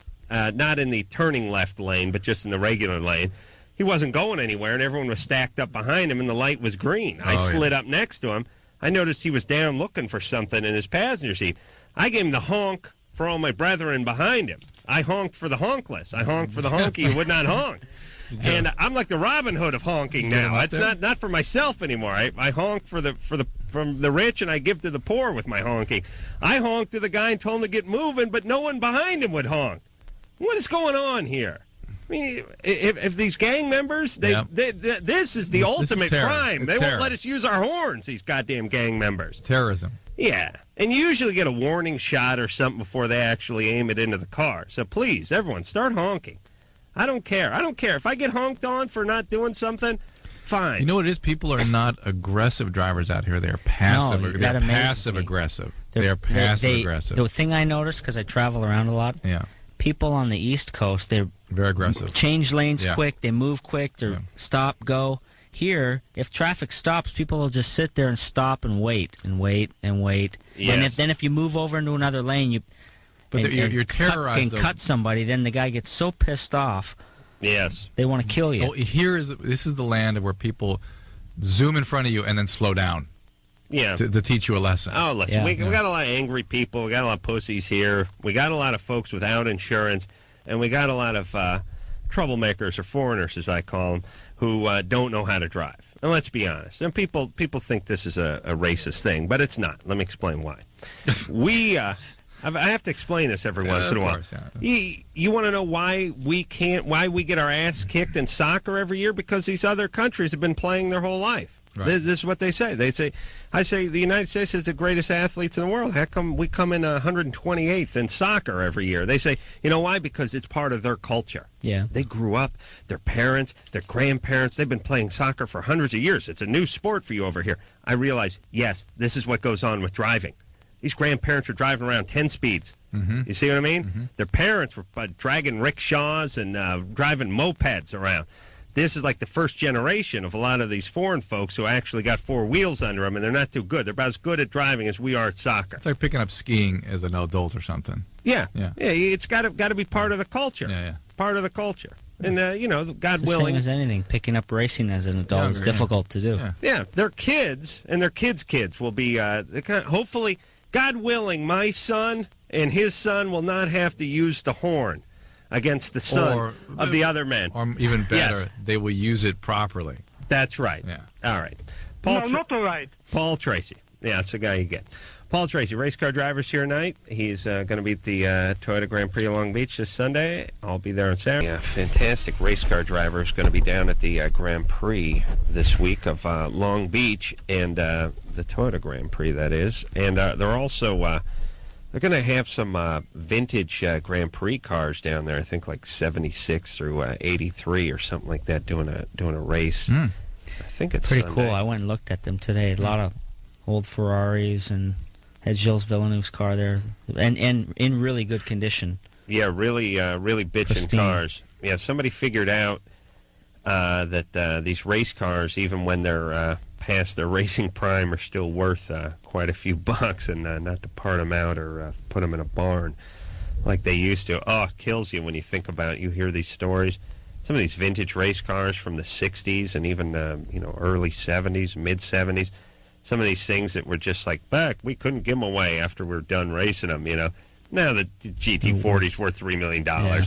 not in the turning left lane, but just in the regular lane. He wasn't going anywhere, and everyone was stacked up behind him, and the light was green. I slid up next to him. I noticed he was down looking for something in his passenger seat. I gave him the honk for all my brethren behind him. I honked for the honkless. I honked for the honky who would not honk. And I'm like the Robin Hood of honking now. It's not for myself anymore. I honk from the rich, and I give to the poor with my honking. I honked to the guy and told him to get moving, but no one behind him would honk. What is going on here? I mean, if these gang members, this is the ultimate crime. They won't let us use our horns, these goddamn gang members. Terrorism. Yeah, and you usually get a warning shot or something before they actually aim it into the car. So please, everyone, start honking. I don't care. If I get honked on for not doing something, fine. You know what it is? People are not aggressive drivers out here. They're passive. They're passive aggressive. They're passive aggressive. The thing I noticed, because I travel around a lot, people on the East Coast, they're very aggressive. Change lanes quick. They move quick. They stop, go. Here, if traffic stops, people will just sit there and stop and wait and wait and wait. Yes. And if you move over into another lane, you're terrorized. Cut somebody, then the guy gets so pissed off. Yes. They want to kill you. Well, this is the land where people zoom in front of you and then slow down. Yeah. To teach you a lesson. Oh, listen, we got a lot of angry people. We got a lot of pussies here. We got a lot of folks without insurance. And we got a lot of troublemakers, or foreigners, as I call them, who don't know how to drive. And let's be honest. And people think this is a racist thing, but it's not. Let me explain why. We, I have to explain this every once in a while. Course, yeah. You want to know why we get our ass kicked in soccer every year? Because these other countries have been playing their whole life. Right. This is what they say. I say the United States is the greatest athletes in the world. How come we come in 128th in soccer every year? They say, you know why? Because it's part of their culture. Yeah. They grew up, their parents, their grandparents, they've been playing soccer for hundreds of years. It's a new sport for you over here. I realize, yes, this is what goes on with driving. These grandparents were driving around 10 speeds. Mm-hmm. You see what I mean? Mm-hmm. Their parents were dragging rickshaws and driving mopeds around. This is like the first generation of a lot of these foreign folks who actually got four wheels under them, and they're not too good. They're about as good at driving as we are at soccer. It's like picking up skiing as an adult or something. Yeah. It's got to be part of the culture. Yeah. Part of the culture. And, God It's the willing. same as anything. Picking up racing as an adult is difficult to do. Yeah, their kids and their kids' will be, hopefully, God willing, my son and his son will not have to use the horn against the son of the other man. Or even better, Yes. they will use it properly. That's right. Yeah. All right. Not all right. Paul Tracy. Yeah, that's the guy you get. Paul Tracy, race car drivers here tonight. He's going to be at the Toyota Grand Prix of Long Beach this Sunday. I'll be there on Saturday. Yeah, fantastic race car driver is going to be down at the Grand Prix this week of Long Beach, and the Toyota Grand Prix, that is. And they're also... they're going to have some vintage Grand Prix cars down there. I think like 76 through 83 or something like that, doing a race. I think it's pretty Sunday. cool. I went and looked at them today. A lot of old Ferraris, and had Gilles Villeneuve's car there, and in really good condition. Yeah, really bitchin' Pristine. cars. Yeah, somebody figured out that these race cars, even when they're past their racing prime, are still worth quite a few bucks, and not to part them out or put them in a barn like they used to. Oh, it kills you when you think about it. You hear these stories. Some of these vintage race cars from the 60s and even early 70s, mid 70s. Some of these things that were just like, we couldn't give them away after we're done racing them, Now the GT40's worth $3 million. Yeah.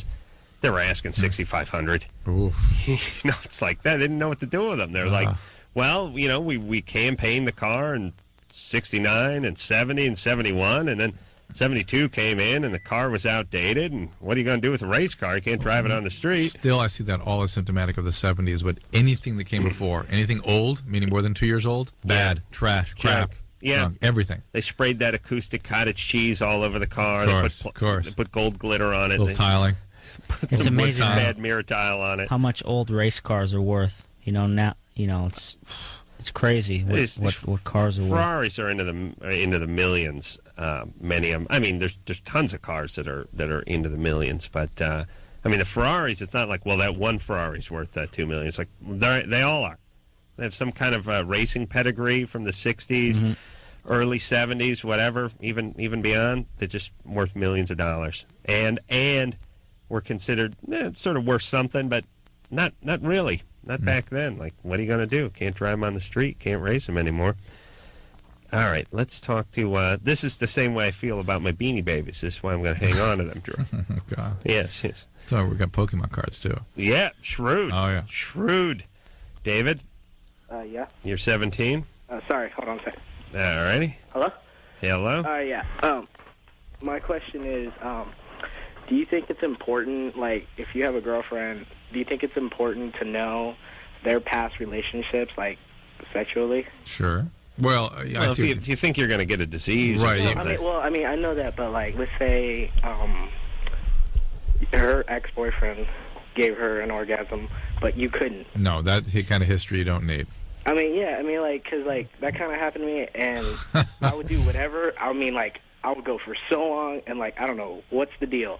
They were asking $6,500. Ooh. It's like that. They didn't know what to do with them. They're like, well, we campaigned the car in 69 and 70 and 71, and then 72 came in and the car was outdated, and what are you going to do with a race car? You can't drive it on the street. Still, I see that all as symptomatic of the 70s, but anything that came before, anything old, meaning more than 2 years old, bad, trash, crap, junk, everything. They sprayed that acoustic cottage cheese all over the car. Of course. They put gold glitter on it. Little tiling. Put It's some amazing bad mirror tile on it. how much old race cars are worth. Now, it's crazy what cars are worth. Ferraris are into the millions. Many of them. I mean, there's tons of cars that are into the millions, but the Ferraris. It's not like, that one Ferrari's worth $2 million. It's like they all are. They have some kind of racing pedigree from the 60s, early 70s, whatever, even beyond. They're just worth millions of dollars, and were considered sort of worth something, but not really. Not back then. Like, what are you going to do? Can't drive them on the street. Can't race them anymore. All right, let's talk to... this is the same way I feel about my Beanie Babies. This is why I'm going to hang on to them, Drew. God. Yes. So we got Pokemon cards, too. Yeah, shrewd. Oh, yeah. Shrewd. David? Yeah. You're 17? Sorry, hold on a second. All righty. Hello? Hello? Yeah. My question is, do you think it's important, like, if you have a girlfriend, do you think it's important to know their past relationships, like, sexually? Sure. Well, if you think you're going to get a disease or something. I know that, but, like, let's say her ex-boyfriend gave her an orgasm, but you couldn't. No, that kind of history you don't need. Because, that kind of happened to me, and I would do whatever. I would go for so long, and, I don't know, what's the deal?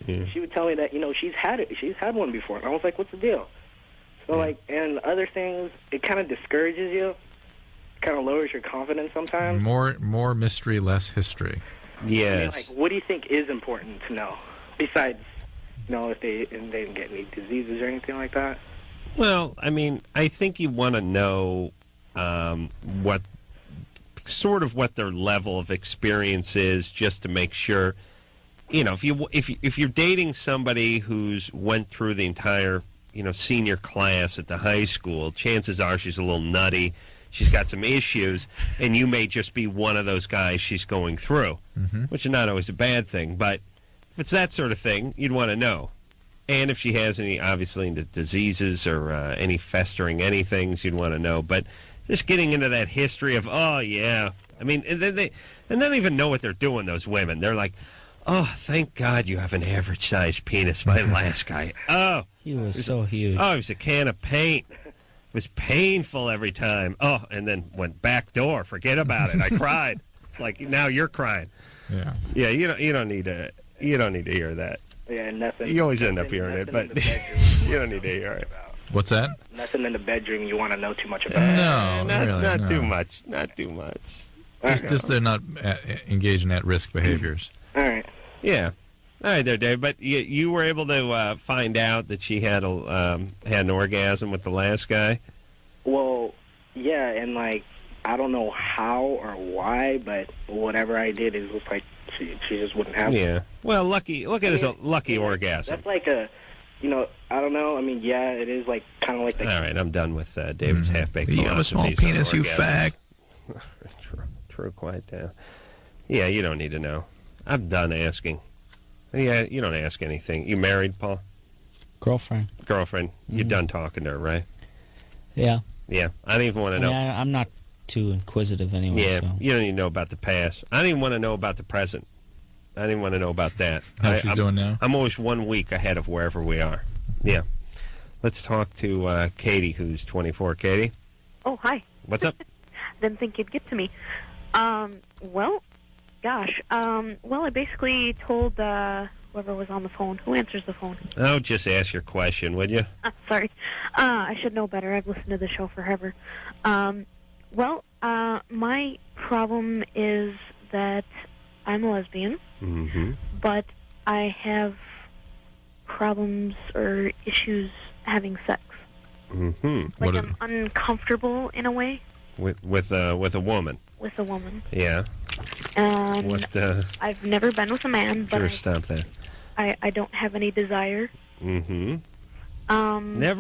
Yeah. She would tell me that, she's had one before, and I was like, what's the deal? So, and other things, it kind of discourages you, kind of lowers your confidence sometimes. More mystery, less history. Yes. What do you think is important to know, besides, if they didn't get any diseases or anything like that? Well, I think you want to know what their level of experience is, just to make sure. If you're dating somebody who's went through the entire senior class at the high school, chances are she's a little nutty. she's got some issues, and you may just be one of those guys she's going through, which is not always a bad thing. But if it's that sort of thing, you'd want to know. And if she has any, obviously, diseases or any festering anythings, you'd want to know. But just getting into that history of, oh, yeah. I mean, and they don't even know what they're doing, those women. They're like, oh, thank God you have an average-sized penis. My last guy. Oh. He was so huge. Oh, he was a can of paint. It was painful every time. Oh, and then went back door. Forget about it. I cried. It's like, now you're crying. Yeah. Yeah, you don't need to hear that. Yeah, nothing. You always end up hearing it, but you don't need to hear it. What's that? Nothing in the bedroom you want to know too much about. Not too much. Not too much. Just they're not engaged in at-risk behaviors. All right. Yeah. All right there, Dave. But you were able to find out that she had an orgasm with the last guy? Well, yeah, and, like, I don't know how or why, but whatever I did, it was like she just wouldn't have it. Yeah. Well, lucky. Look at it as a lucky orgasm. That's like a, I don't know. I mean, yeah, it is like kind of like the... All right, I'm done with David's half-baked You have a small penis, you fag. True, quiet down. Yeah, you don't need to know. I'm done asking. Yeah, you don't ask anything. You married, Paul? Girlfriend. You're done talking to her, right? Yeah. Yeah, I don't even want to know. I'm not too inquisitive anyway. Yeah, so. you don't even know about the past. I don't even want to know about the present. I don't even want to know about that. How she's doing now? I'm always 1 week ahead of wherever we are. Yeah. Let's talk to Katie, who's 24. Katie? Oh, hi. What's up? Didn't think you'd get to me. Well, gosh. Well, I basically told whoever was on the phone. Who answers the phone? Oh, just ask your question, would you? Sorry. I should know better. I've listened to the show forever. Well, my problem is that I'm a lesbian, but I have problems or issues having sex. Like I'm uncomfortable in a way. With a woman. With a woman. Yeah. And I've never been with a man, but stop that. I don't have any desire. Never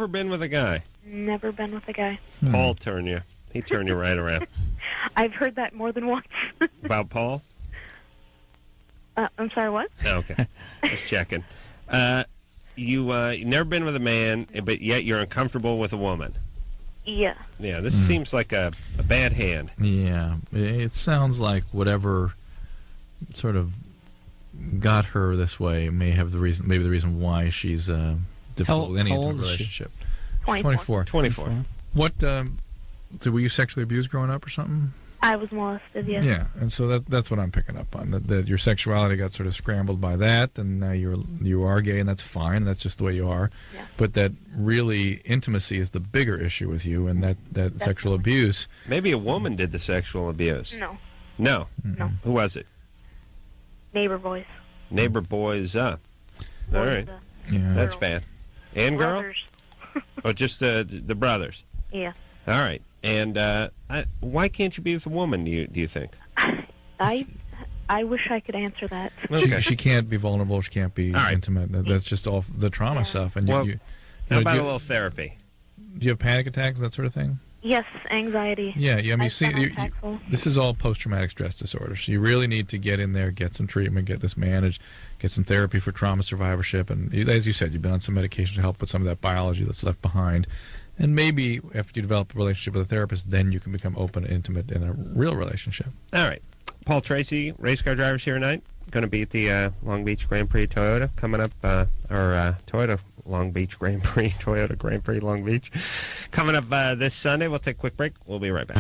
been with a guy. Never been with a guy. Paul turned you. He turned you right around. I've heard that more than once. About Paul? I'm sorry, what? Oh, okay. Just checking. You've never been with a man, but yet you're uncomfortable with a woman. Yeah. Yeah, this seems like a bad hand. Yeah, it sounds like whatever sort of got her this way may have maybe the reason why she's difficult in any intimate relationship. 24. 24. What, so were you sexually abused growing up or something? I was molested, yes. Yeah, and so that's what I'm picking up on, that your sexuality got sort of scrambled by that, and now you are gay, and that's fine, that's just the way you are. Yeah. But that really intimacy is the bigger issue with you, and that sexual abuse. Maybe a woman did the sexual abuse. No. No? No. Who was it? Neighbor boys. Neighbor boys up. All right. Yeah. That's bad. And girl? Brothers. Oh, just the brothers? Yeah. All right. And why can't you be with a woman, do you think? I wish I could answer that. Okay. She can't be vulnerable. She can't be intimate. That's just all the trauma stuff. And how about a little therapy? Do you have panic attacks, that sort of thing? Yes, anxiety. Yeah, I mean, see, impactful. this is all post-traumatic stress disorder. So you really need to get in there, get some treatment, get this managed, get some therapy for trauma survivorship. And as you said, you've been on some medication to help with some of that biology that's left behind. And maybe after you develop a relationship with a therapist, then you can become open and intimate in a real relationship. All right. Paul Tracy, race car drivers here tonight. Going to be at the Long Beach Grand Prix Toyota coming up, Toyota Long Beach Grand Prix, Toyota Grand Prix Long Beach. Coming up this Sunday. We'll take a quick break. We'll be right back.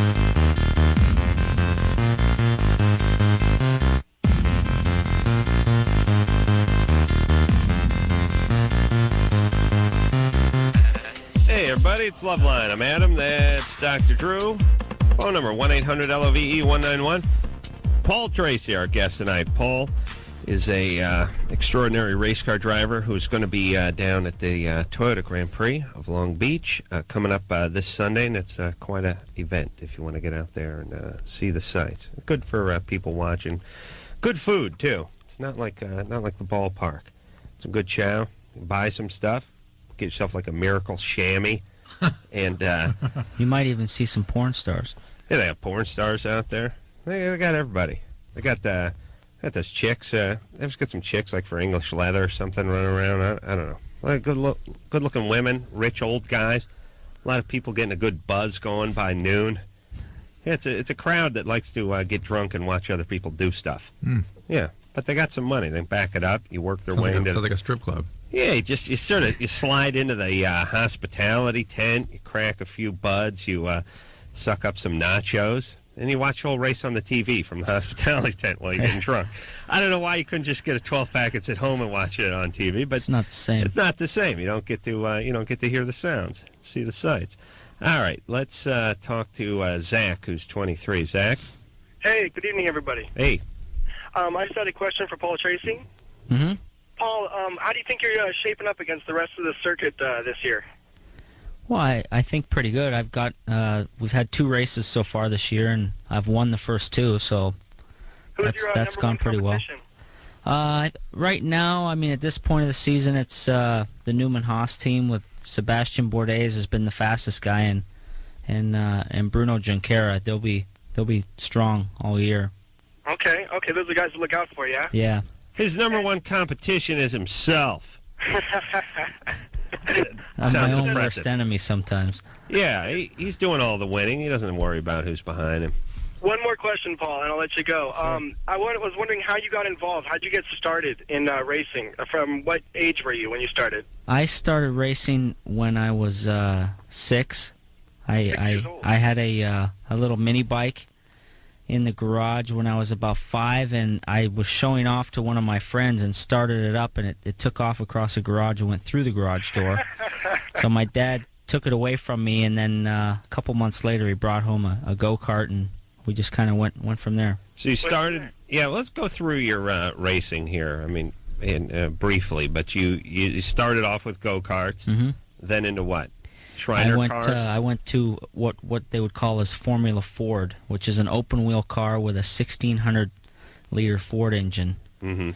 Hey, everybody, it's Loveline. I'm Adam. That's Dr. Drew. Phone number 1-800-LOVE-191. Paul Tracy, our guest tonight. Paul is a extraordinary race car driver who's going to be down at the Toyota Grand Prix of Long Beach coming up this Sunday, and it's quite an event if you want to get out there and see the sights. Good for people watching. Good food too. It's not like the ballpark. Some good chow. Buy some stuff. Get yourself like a Miracle Chamois. And you might even see some porn stars. Yeah, they have porn stars out there. They got everybody. They got those chicks. They've got some chicks like for English leather or something running around. I don't know. Like good-looking women, rich old guys. A lot of people getting a good buzz going by noon. Yeah, it's a crowd that likes to get drunk and watch other people do stuff. Yeah, but they got some money. They back it up. You work their way into. Sounds like a strip club. Yeah, you slide into the hospitality tent. You crack a few buds. You suck up some nachos. And you watch the whole race on the TV from the hospitality tent while you're getting drunk. I don't know why you couldn't just get a 12 packets at home and watch it on TV, but it's not the same. It's not the same. You don't get to hear the sounds, see the sights. All right, let's talk to Zach, who's 23. Zach. Hey, good evening, everybody. Hey. I just had a question for Paul Tracy. Mm-hmm. Paul, how do you think you're shaping up against the rest of the circuit this year? Well, I think pretty good. I've got we've had 2 races so far this year, and I've won the first 2, so that's gone pretty well. Right now, I mean, at this point of the season, it's the Newman Haas team with Sebastian Bourdais has been the fastest guy, and Bruno Junqueira. They'll be strong all year. Okay, those are the guys to look out for, yeah? Yeah. His number one competition is himself. I'm my own worst enemy sometimes. Yeah, he's doing all the winning. He doesn't worry about who's behind him. One more question, Paul, and I'll let you go. I was wondering how you got involved. How'd you get started in racing? From what age were you when you started? I started racing when I was 6. I had a little mini bike in the garage when I was about 5, and I was showing off to one of my friends and started it up, and it took off across the garage and went through the garage door. So my dad took it away from me, and then a couple months later he brought home a go-kart, and we just kind of went from there. So you started, let's go through your racing here. I mean, briefly, but you started off with go-karts, then into what? Shriner cars? I went to what they would call as Formula Ford, which is an open-wheel car with a 1,600-liter Ford engine. Mm-hmm.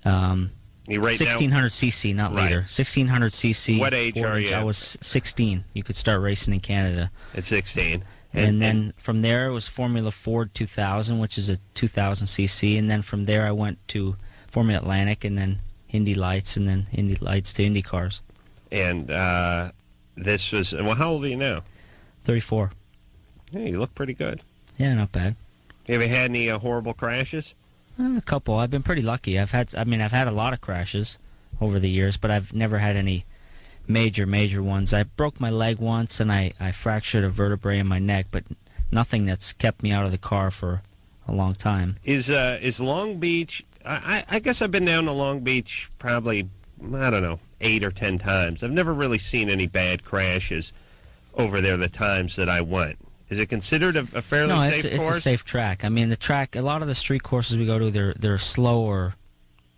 1,600 cc, not liter. 1,600 cc. What age Ford are engine. you? I was 16. You could start racing in Canada. At 16. And then from there it was Formula Ford 2000, which is a 2,000 cc. And then from there I went to Formula Atlantic, and then Indy Lights, and then Indy Lights to Indy cars. And this was, well, how old are you now? 34. Yeah, you look pretty good. Yeah, not bad. You ever had any horrible crashes? A couple. I've been pretty lucky. I've had a lot of crashes over the years, but I've never had any major ones. I broke my leg once, and I fractured a vertebrae in my neck, but nothing that's kept me out of the car for a long time. Is Long Beach? I guess I've been down to Long Beach probably, I don't know, 8 or 10 times. I've never really seen any bad crashes over there the times that I went. Is it considered a fairly safe course? No, it's a safe track. I mean, the track, a lot of the street courses we go to, they're slower.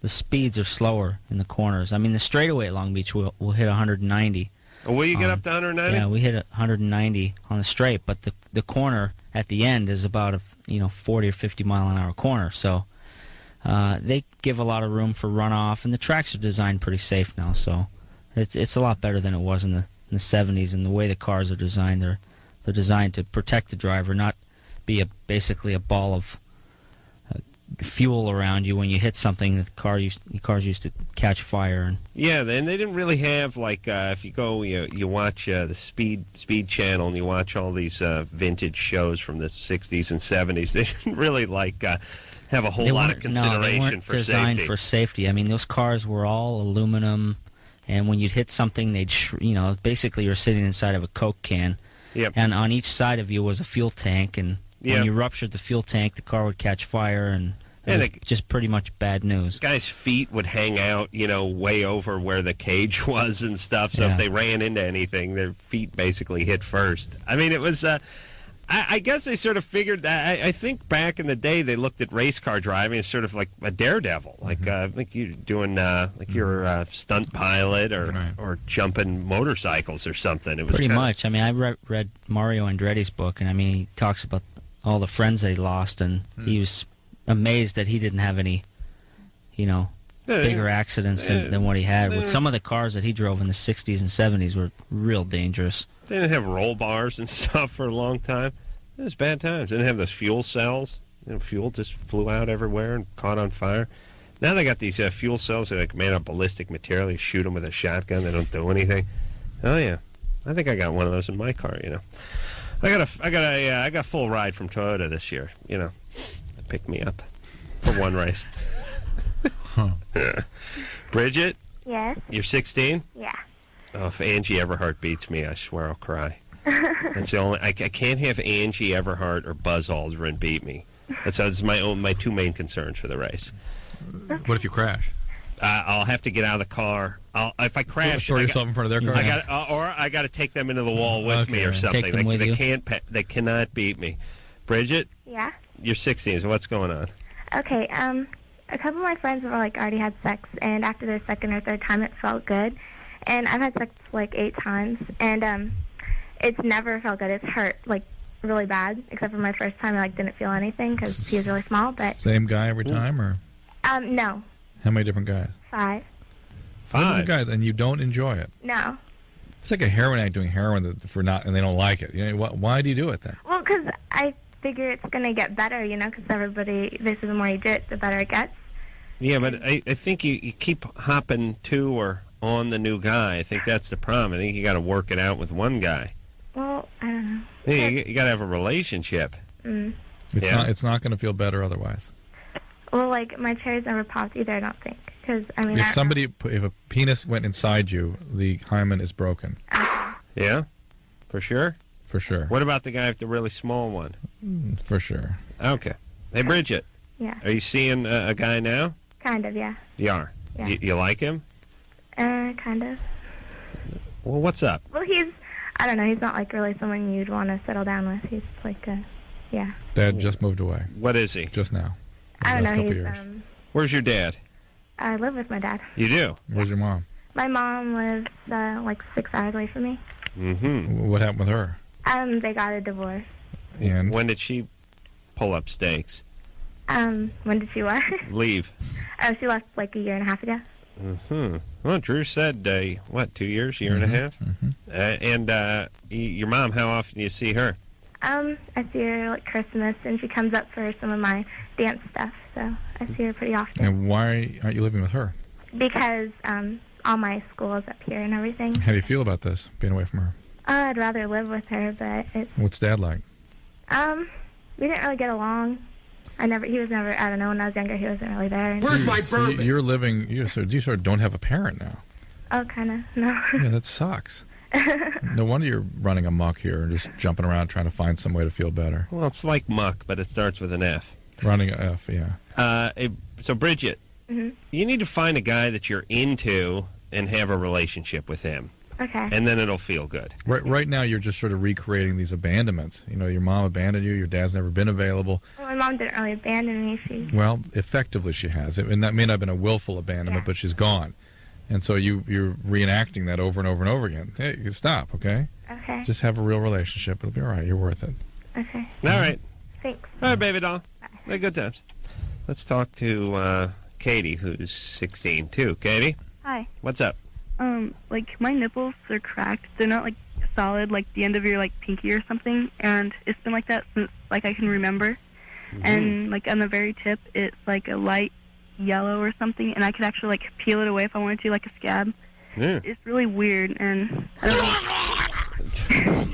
The speeds are slower in the corners. I mean, the straightaway at Long Beach will hit 190. Will you get up to 190? Yeah, we hit 190 on the straight, but the corner at the end is about a 40 or 50 mile an hour corner. So they give a lot of room for runoff, and the tracks are designed pretty safe now. So it's a lot better than it was in the 70s. And the way the cars are designed, they're designed to protect the driver, not be basically a ball of fuel around you when you hit something. The cars used to catch fire. And yeah, and they didn't really have, like, if you go, you watch the Speed Channel, and you watch all these vintage shows from the 60s and 70s. They didn't really have a whole lot of consideration they weren't for designed safety. for safety. I mean, those cars were all aluminum, and when you'd hit something, they'd basically you're sitting inside of a Coke can. Yep. And on each side of you was a fuel tank, and when you ruptured the fuel tank, the car would catch fire, and it was just pretty much bad news. Guys' feet would hang out, way over where the cage was and stuff, so if they ran into anything, their feet basically hit first. I mean, it was, I guess they sort of figured that, I think back in the day, they looked at race car driving as sort of like a daredevil, like you're doing, you're a stunt pilot or jumping motorcycles or something. It was pretty much. I mean, I read Mario Andretti's book, and I mean, he talks about all the friends that he lost, and he was amazed that he didn't have any, bigger accidents than what he had. With some of the cars that he drove in the 60s and 70s were real dangerous. They didn't have roll bars and stuff for a long time. It was bad times. They didn't have those fuel cells. Fuel just flew out everywhere and caught on fire. Now they got these fuel cells that are made of ballistic material. You shoot them with a shotgun. They don't do anything. Oh yeah, I think I got one of those in my car. I got full ride from Toyota this year. They picked me up for one race. Bridget? Yes? You're 16? Yeah. Oh, if Angie Everhart beats me, I swear I'll cry. That's the only. I can't have Angie Everhart or Buzz Aldrin beat me. That's my two main concerns for the race. What if you crash? I'll have to get out of the car. If I crash, throw yourself in front of their car. I got to take them into the wall with me or something. Take them with you. They cannot beat me. Bridget? Yeah? You're 16, so what's going on? Okay, a couple of my friends were already had sex, and after their second or third time it felt good. And I've had sex 8 times, and it's never felt good. It's hurt really bad, except for my first time. I didn't feel anything because he was really small. But same guy every time, or no. How many different guys? 5. 5 different guys, and you don't enjoy it. No. It's like a heroin addict doing heroin and they don't like it. Why do you do it then? Well, because I figure it's gonna get better, because the more you do it, the better it gets. Yeah, but I think you keep hopping to or on the new guy. I think that's the problem. I think you got to work it out with one guy. Well, I don't know. Yeah, you got to have a relationship. It's not going to feel better otherwise. Well, my cherries never popped either. I don't think, because if a penis went inside you, the hymen is broken. Yeah, for sure. For sure. What about the guy with the really small one? For sure. Okay. Hey, Bridget. Yeah. Are you seeing a guy now? Kind of, yeah. You are. Yeah. You like him? Kind of. Well, what's up? Well, I don't know, he's not really someone you'd want to settle down with. He's yeah. Dad just moved away. What is he? Just now. I don't know, years. Where's your dad? I live with my dad. You do? Where's your mom? My mom lives 6 hours away from me. Mm-hmm. What happened with her? They got a divorce. And when did she pull up stakes? When did she what? Leave. Oh, she left a year and a half ago. Mm-hmm. Well, Drew said, 2 years, year and a half? Mm-hmm. Your mom, how often do you see her? I see her Christmas, and she comes up for some of my dance stuff, so I see her pretty often. And why aren't you living with her? Because all my school is up here and everything. How do you feel about this, being away from her? I'd rather live with her, but it's... What's Dad like? We didn't really get along. He was never, I don't know, when I was younger, he wasn't really there. Where's my bourbon? You sort of don't have a parent now. Oh, kind of, no. Yeah, that sucks. No wonder you're running amok here and just jumping around trying to find some way to feel better. Well, it's like muck, but it starts with an F. Running an F, yeah. So, Bridget, you need to find a guy that you're into and have a relationship with him. Okay. And then it'll feel good. Right now, you're just sort of recreating these abandonments. Your mom abandoned you. Your dad's never been available. Well, my mom didn't really abandon me. Well, effectively she has. And that may not have been a willful abandonment, but she's gone. And so you're reenacting that over and over and over again. Hey, stop, okay? Okay. Just have a real relationship. It'll be all right. You're worth it. Okay. All right. Thanks. All right, baby doll. Bye. Good times. Let's talk to Katie, who's 16, too. Katie? Hi. What's up? My nipples are cracked. They're not, solid, the end of your, pinky or something. And it's been like that since, I can remember. Mm-hmm. And, on the very tip, it's, a light yellow or something. And I could actually, peel it away if I wanted to, like a scab. Yeah. It's really weird, and I don't know.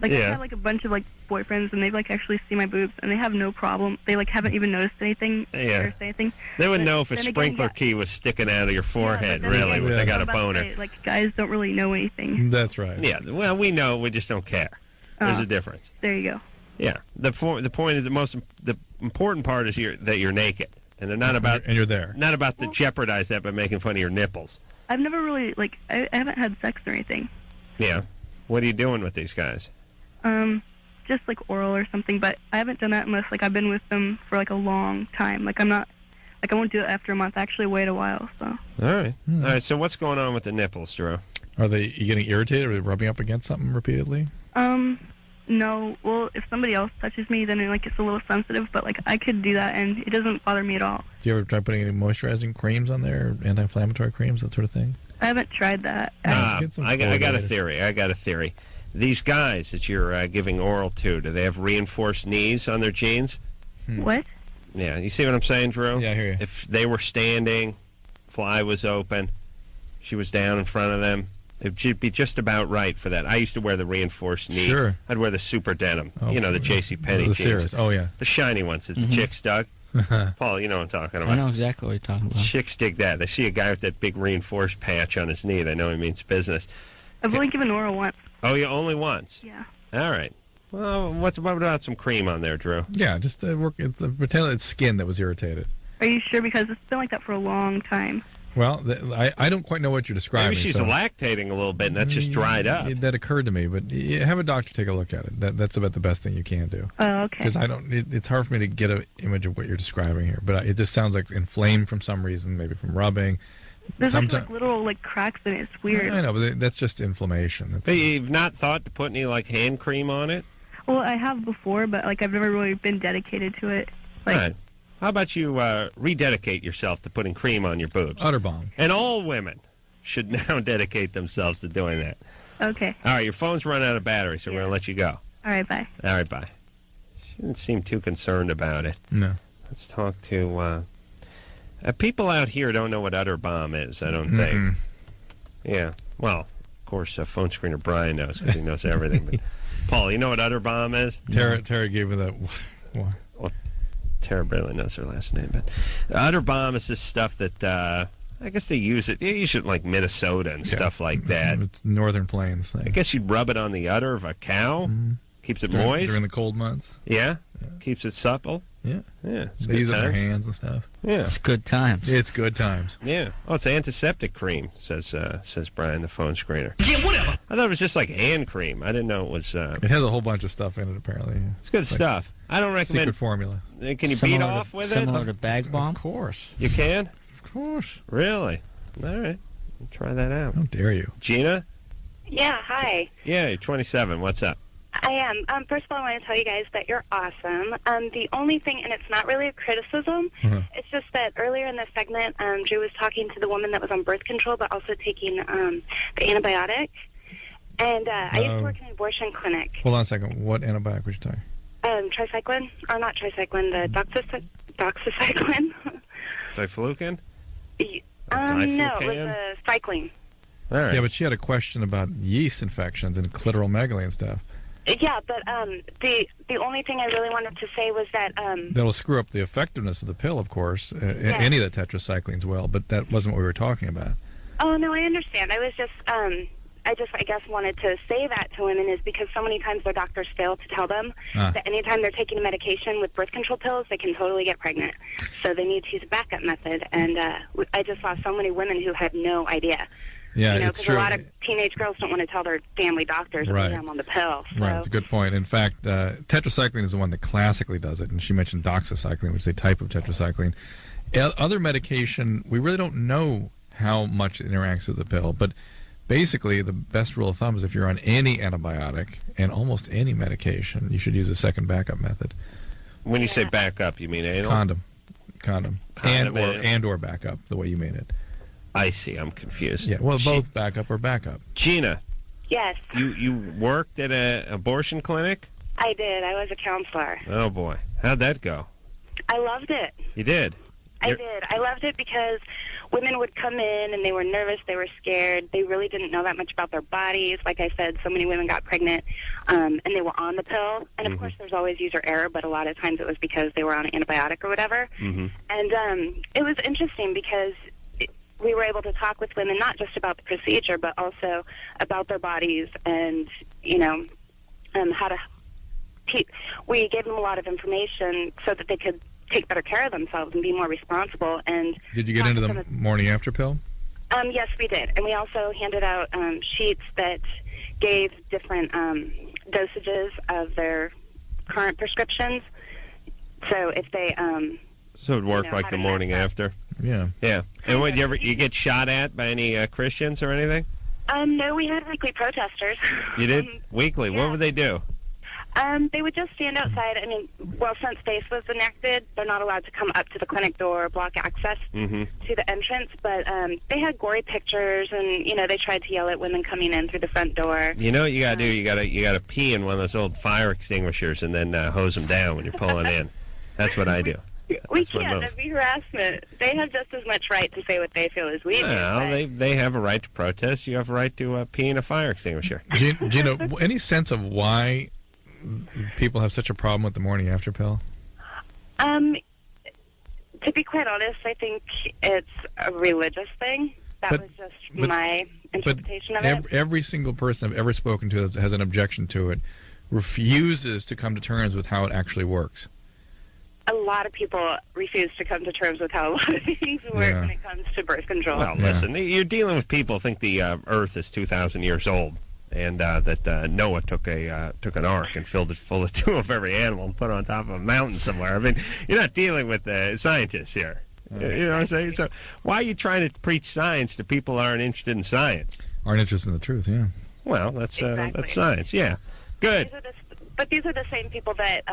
I have a bunch of boyfriends, and they've actually seen my boobs, and they have no problem. They haven't even noticed anything or say anything. They would know if a sprinkler key was sticking out of your forehead. Really, when they got a boner. Guys don't really know anything. That's right. Yeah. Well, we know. We just don't care. There's a difference. There you go. Yeah. The point is the important part is that you're naked, and they're not about and you're there. Not about to jeopardize that by making fun of your nipples. I've never really I haven't had sex or anything. Yeah. What are you doing with these guys? Just oral or something, but I haven't done that unless I've been with them for a long time. I'm not I won't do it after a month. I actually wait a while. So. All right. All right. So what's going on with the nipples, Drew? Are you getting irritated? Are they rubbing up against something repeatedly? No, well, if somebody else touches me, then it gets a little sensitive. But I could do that, and it doesn't bother me at all. Do you ever try putting any moisturizing creams on there, anti-inflammatory creams, that sort of thing? I haven't tried that. I got a theory. These guys that you're giving oral to, do they have reinforced knees on their jeans? What? Yeah, you see what I'm saying, Drew? Yeah, I hear you. If they were standing, fly was open, she was down in front of them, it should be just about right for that. I used to wear the reinforced knee. Sure. I'd wear the super denim. Oh, the JCPenney jeans. Series. Oh, yeah. The shiny ones that the chicks dug. Paul, you know what I'm talking about. I know exactly what you're talking about. Chicks dig that. They see a guy with that big reinforced patch on his knee. They know he means business. I've only given oral once. Oh, yeah, only once? Yeah. All right. Well, what about some cream on there, Drew? Yeah, just pretend it's skin that was irritated. Are you sure? Because it's been like that for a long time. Well, I don't quite know what you're describing. Maybe she's lactating a little bit, and that's just dried up. That occurred to me, but have a doctor take a look at it. That's about the best thing you can do. Oh, okay. Because it's hard for me to get an image of what you're describing here, but it just sounds like inflamed from some reason, maybe from rubbing. There's little cracks in it. It's weird. I know, but that's just inflammation. But you've not thought to put any hand cream on it? Well, I have before, but I've never really been dedicated to it. All right. How about you rededicate yourself to putting cream on your boobs? Utter bomb. And all women should now dedicate themselves to doing that. Okay. All right, your phone's run out of battery, so we're going to let you go. All right, bye. All right, bye. She didn't seem too concerned about it. No. Let's talk to... people out here don't know what utter bomb is, I don't think. Yeah. Well, of course, phone screener Brian knows because he knows everything. But Paul, you know what utter bomb is? Tara gave me that... Well, Tara barely knows her last name, but utter bomb is this stuff that I guess they use it. They use it like Minnesota and stuff like that. It's Northern Plains thing. I guess you'd rub it on the udder of a cow. Keeps it moist during the cold months. Yeah. Keeps it supple. Yeah. It's bees on your hands and stuff. Yeah, it's good times. It's good times. Yeah. Oh, it's antiseptic cream, says Brian, the phone screener. Yeah, whatever. I thought it was just like hand cream. I didn't know it was. It has a whole bunch of stuff in it, apparently. It's good stuff. I don't recommend secret formula. Can you beat off with it? Similar to bag bomb? Of course. You can? Of course. Really? All right. We'll try that out. How dare you? Gina? Yeah, hi. Yeah, you're 27. What's up? I am. First of all, I want to tell you guys that you're awesome. The only thing, and it's not really a criticism, it's just that earlier in the segment, Drew was talking to the woman that was on birth control but also taking the antibiotic. And I used to work in an abortion clinic. Hold on a second. What antibiotic was you taking? Tricycline, or not tricycline, the doxycycline. Diflucan? No, it was cycline. All right. Yeah, but she had a question about yeast infections and clitoromegaly and stuff. Yeah, but the only thing I really wanted to say was that... That'll screw up the effectiveness of the pill, of course. Any of the tetracyclines will, but that wasn't what we were talking about. Oh, no, I understand. I was just... I guess, wanted to say that to women is because so many times their doctors fail to tell them that anytime they're taking a medication with birth control pills, they can totally get pregnant. So they need to use a backup method. And I just saw so many women who had no idea. Yeah, it's true. A lot of teenage girls don't want to tell their family doctors that they're on the pill. So. Right, it's a good point. In fact, tetracycline is the one that classically does it, and she mentioned doxycycline, which is a type of tetracycline. Other medication, we really don't know how much it interacts with the pill, but basically the best rule of thumb is if you're on any antibiotic and almost any medication, you should use a second backup method. When you say backup, you mean anal? Condom. And or backup, the way you mean it. I see. I'm confused. Yeah, well, both backup or backup. Gina. Yes. You worked at an abortion clinic? I did. I was a counselor. Oh, boy. How'd that go? I loved it. You did? I did. I loved it because women would come in and they were nervous, they were scared, they really didn't know that much about their bodies. Like I said, so many women got pregnant and they were on the pill. And, of course, there's always user error, but a lot of times it was because they were on an antibiotic or whatever. And it was interesting because we were able to talk with women not just about the procedure, but also about their bodies and, how to... We gave them a lot of information so that they could take better care of themselves and be more responsible. And did you get into the morning after pill? Yes, we did. And we also handed out sheets that gave different dosages of their current prescriptions. So if they... so it would work like the morning after? Yeah. Yeah. And what, you get shot at by any Christians or anything? No, we had weekly protesters. You did? Weekly? Yeah. What would they do? They would just stand outside. I mean, well, since FACE was enacted, they're not allowed to come up to the clinic door, block access to the entrance. But they had gory pictures, and they tried to yell at women coming in through the front door. You know what you gotta do? You gotta pee in one of those old fire extinguishers and then hose them down when you're pulling in. That's what I do. We can't. That'd be harassment. They have just as much right to say what they feel as we do. Well, they have a right to protest. You have a right to pee in a fire extinguisher. Gina, any sense of why people have such a problem with the morning after pill? To be quite honest, I think it's a religious thing. That was just my interpretation of it. Every single person I've ever spoken to that has an objection to it refuses to come to terms with how it actually works. A lot of people refuse to come to terms with how a lot of things work when it comes to birth control. Well, listen, you're dealing with people who think the Earth is 2,000 years old, and that Noah took an ark and filled it full of two of every animal and put it on top of a mountain somewhere. I mean, you're not dealing with scientists here. You know what I'm saying? So why are you trying to preach science to people who aren't interested in science? Aren't interested in the truth, yeah. Well, that's science, yeah. Good. But these are the same people that,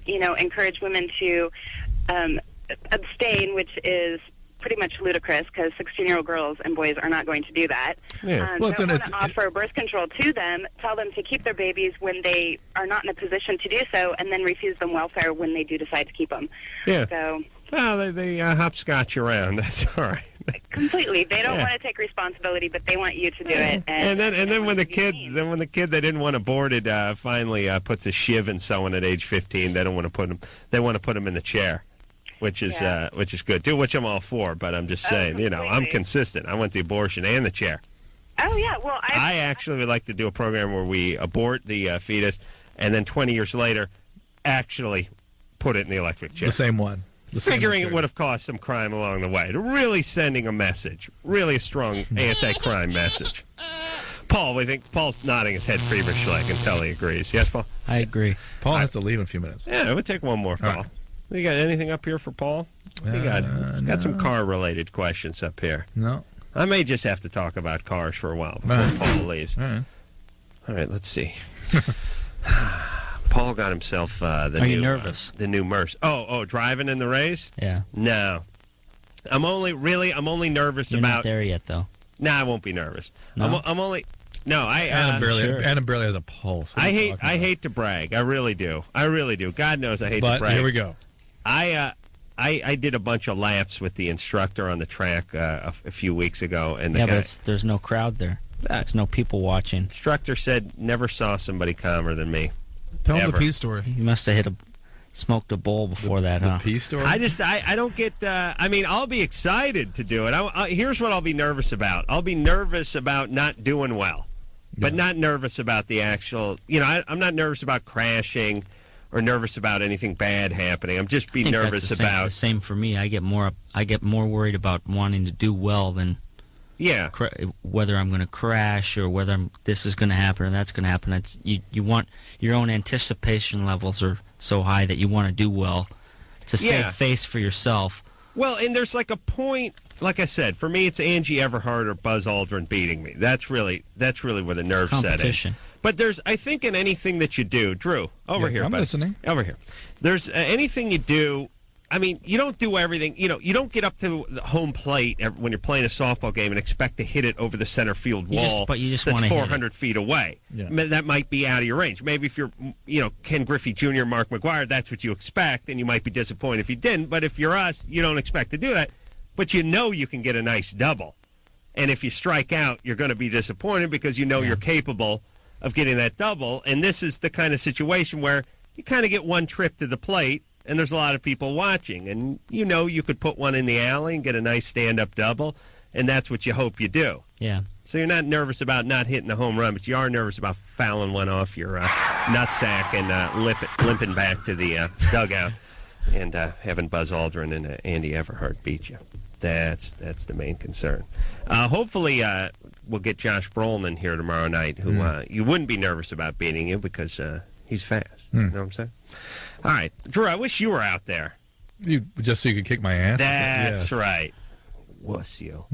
encourage women to abstain, which is pretty much ludicrous because 16-year-old girls and boys are not going to do that. Yeah. Don't want to offer birth control to them, tell them to keep their babies when they are not in a position to do so, and then refuse them welfare when they do decide to keep them. Yeah. So. Well, they hopscotch around. That's all right. Completely. They don't want to take responsibility, but they want you to do it. And then when the kid they didn't want aborted finally puts a shiv in someone at age 15, they don't want to put him. They want to put him in the chair, which is good too. Which I'm all for. But I'm just saying, I'm consistent. I want the abortion and the chair. Oh yeah. Well, I actually would like to do a program where we abort the fetus, and then 20 years later, actually put it in the electric chair. The same one. Figuring it would have caused some crime along the way. Really sending a message. Really a strong anti-crime message. Paul, we think Paul's nodding his head feverishly. I can tell he agrees. Yes, Paul? I agree. Paul has to leave in a few minutes. Yeah, we'll take one more, Paul. Right. You got anything up here for Paul? Got some car-related questions up here. No. I may just have to talk about cars for a while before Paul leaves. All right, let's see. Paul got himself Are you nervous? The new Merce. Oh, driving in the race? Yeah. No. I'm only nervous You're about. Not there yet, though. No, I won't be nervous. No? I'm only. No, Adam barely has a pulse. I hate to brag. I really do. God knows I hate to brag. But here we go. I did a bunch of laps with the instructor on the track a few weeks ago, and but there's no crowd there. There's no people watching. Instructor said never saw somebody calmer than me. Tell him the pee story. You must have smoked a bowl before that, huh? The pee story? I don't get. I'll be excited to do it. Here's what I'll be nervous about. I'll be nervous about not doing well, but not nervous about the actual. I'm not nervous about crashing or nervous about anything bad happening. I'm just nervous about. The same for me. I get more worried about wanting to do well than. Yeah. Whether I'm going to crash or whether this is going to happen or that's going to happen. You want your own anticipation levels are so high that you want to do well to save face for yourself. Well, and there's like a point. Like I said, for me, it's Angie Everhart or Buzz Aldrin beating me. That's really where the nerves set in. But I think in anything that you do, Drew, over here. I'm listening. Over here. There's anything you do. I mean, you don't do everything. You don't get up to the home plate when you're playing a softball game and expect to hit it over the center field wall. But you just that's want to 400 feet away. Yeah. That might be out of your range. Maybe if you're, Ken Griffey Jr., Mark McGwire, that's what you expect, and you might be disappointed if you didn't. But if you're us, you don't expect to do that. But you can get a nice double. And if you strike out, you're going to be disappointed because you're capable of getting that double. And this is the kind of situation where you kind of get one trip to the plate, and there's a lot of people watching. And you could put one in the alley and get a nice stand-up double, and that's what you hope you do. Yeah. So you're not nervous about not hitting the home run, but you are nervous about fouling one off your nutsack and limping back to the dugout and having Buzz Aldrin and Andy Everhart beat you. That's the main concern. Hopefully we'll get Josh Brolin in here tomorrow night, who you wouldn't be nervous about beating you because he's fast. You know what I'm saying? All right. Drew, I wish you were out there. Just so you could kick my ass? That's right. Wuss you.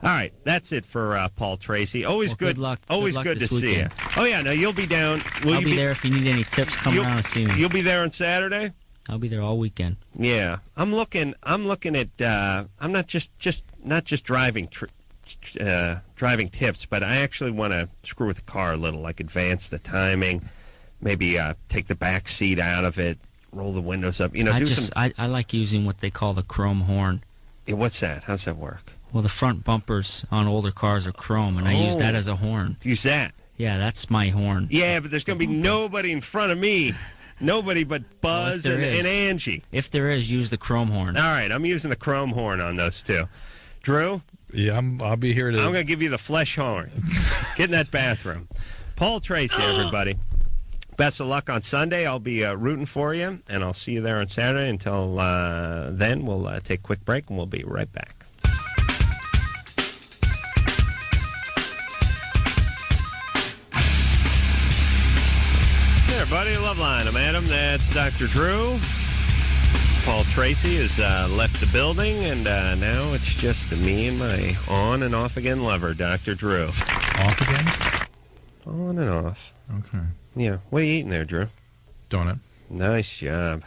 All right, that's it for Paul Tracy. Always good luck. Always good to see you. Oh yeah, no, you'll be down. I'll be there if you need any tips. Come around and see me. You'll be there on Saturday. I'll be there all weekend. Yeah, I'm looking at. I'm not just driving tips, but I actually want to screw with the car a little, like advance the timing, maybe take the back seat out of it, roll the windows up. I like using what they call the chrome horn. Yeah, what's that? How's that work? Well, the front bumpers on older cars are chrome, and I use that as a horn. Use that? Yeah, that's my horn. Yeah, but there's going to be nobody in front of me. Nobody but Buzz and Angie. If there is, use the chrome horn. All right, I'm using the chrome horn on those two. Drew? Yeah, I'll be here to... I'm going to give you the flesh horn. Get in that bathroom. Paul Tracy, everybody. Best of luck on Sunday. I'll be rooting for you, and I'll see you there on Saturday. Until then, we'll take a quick break, and we'll be right back. Hey, everybody, Loveline. I'm Adam. That's Dr. Drew. Paul Tracy has left the building, and now it's just me and my on and off again lover, Dr. Drew. Off again? On and off. Okay. Yeah. What are you eating there, Drew? Donut. Nice job.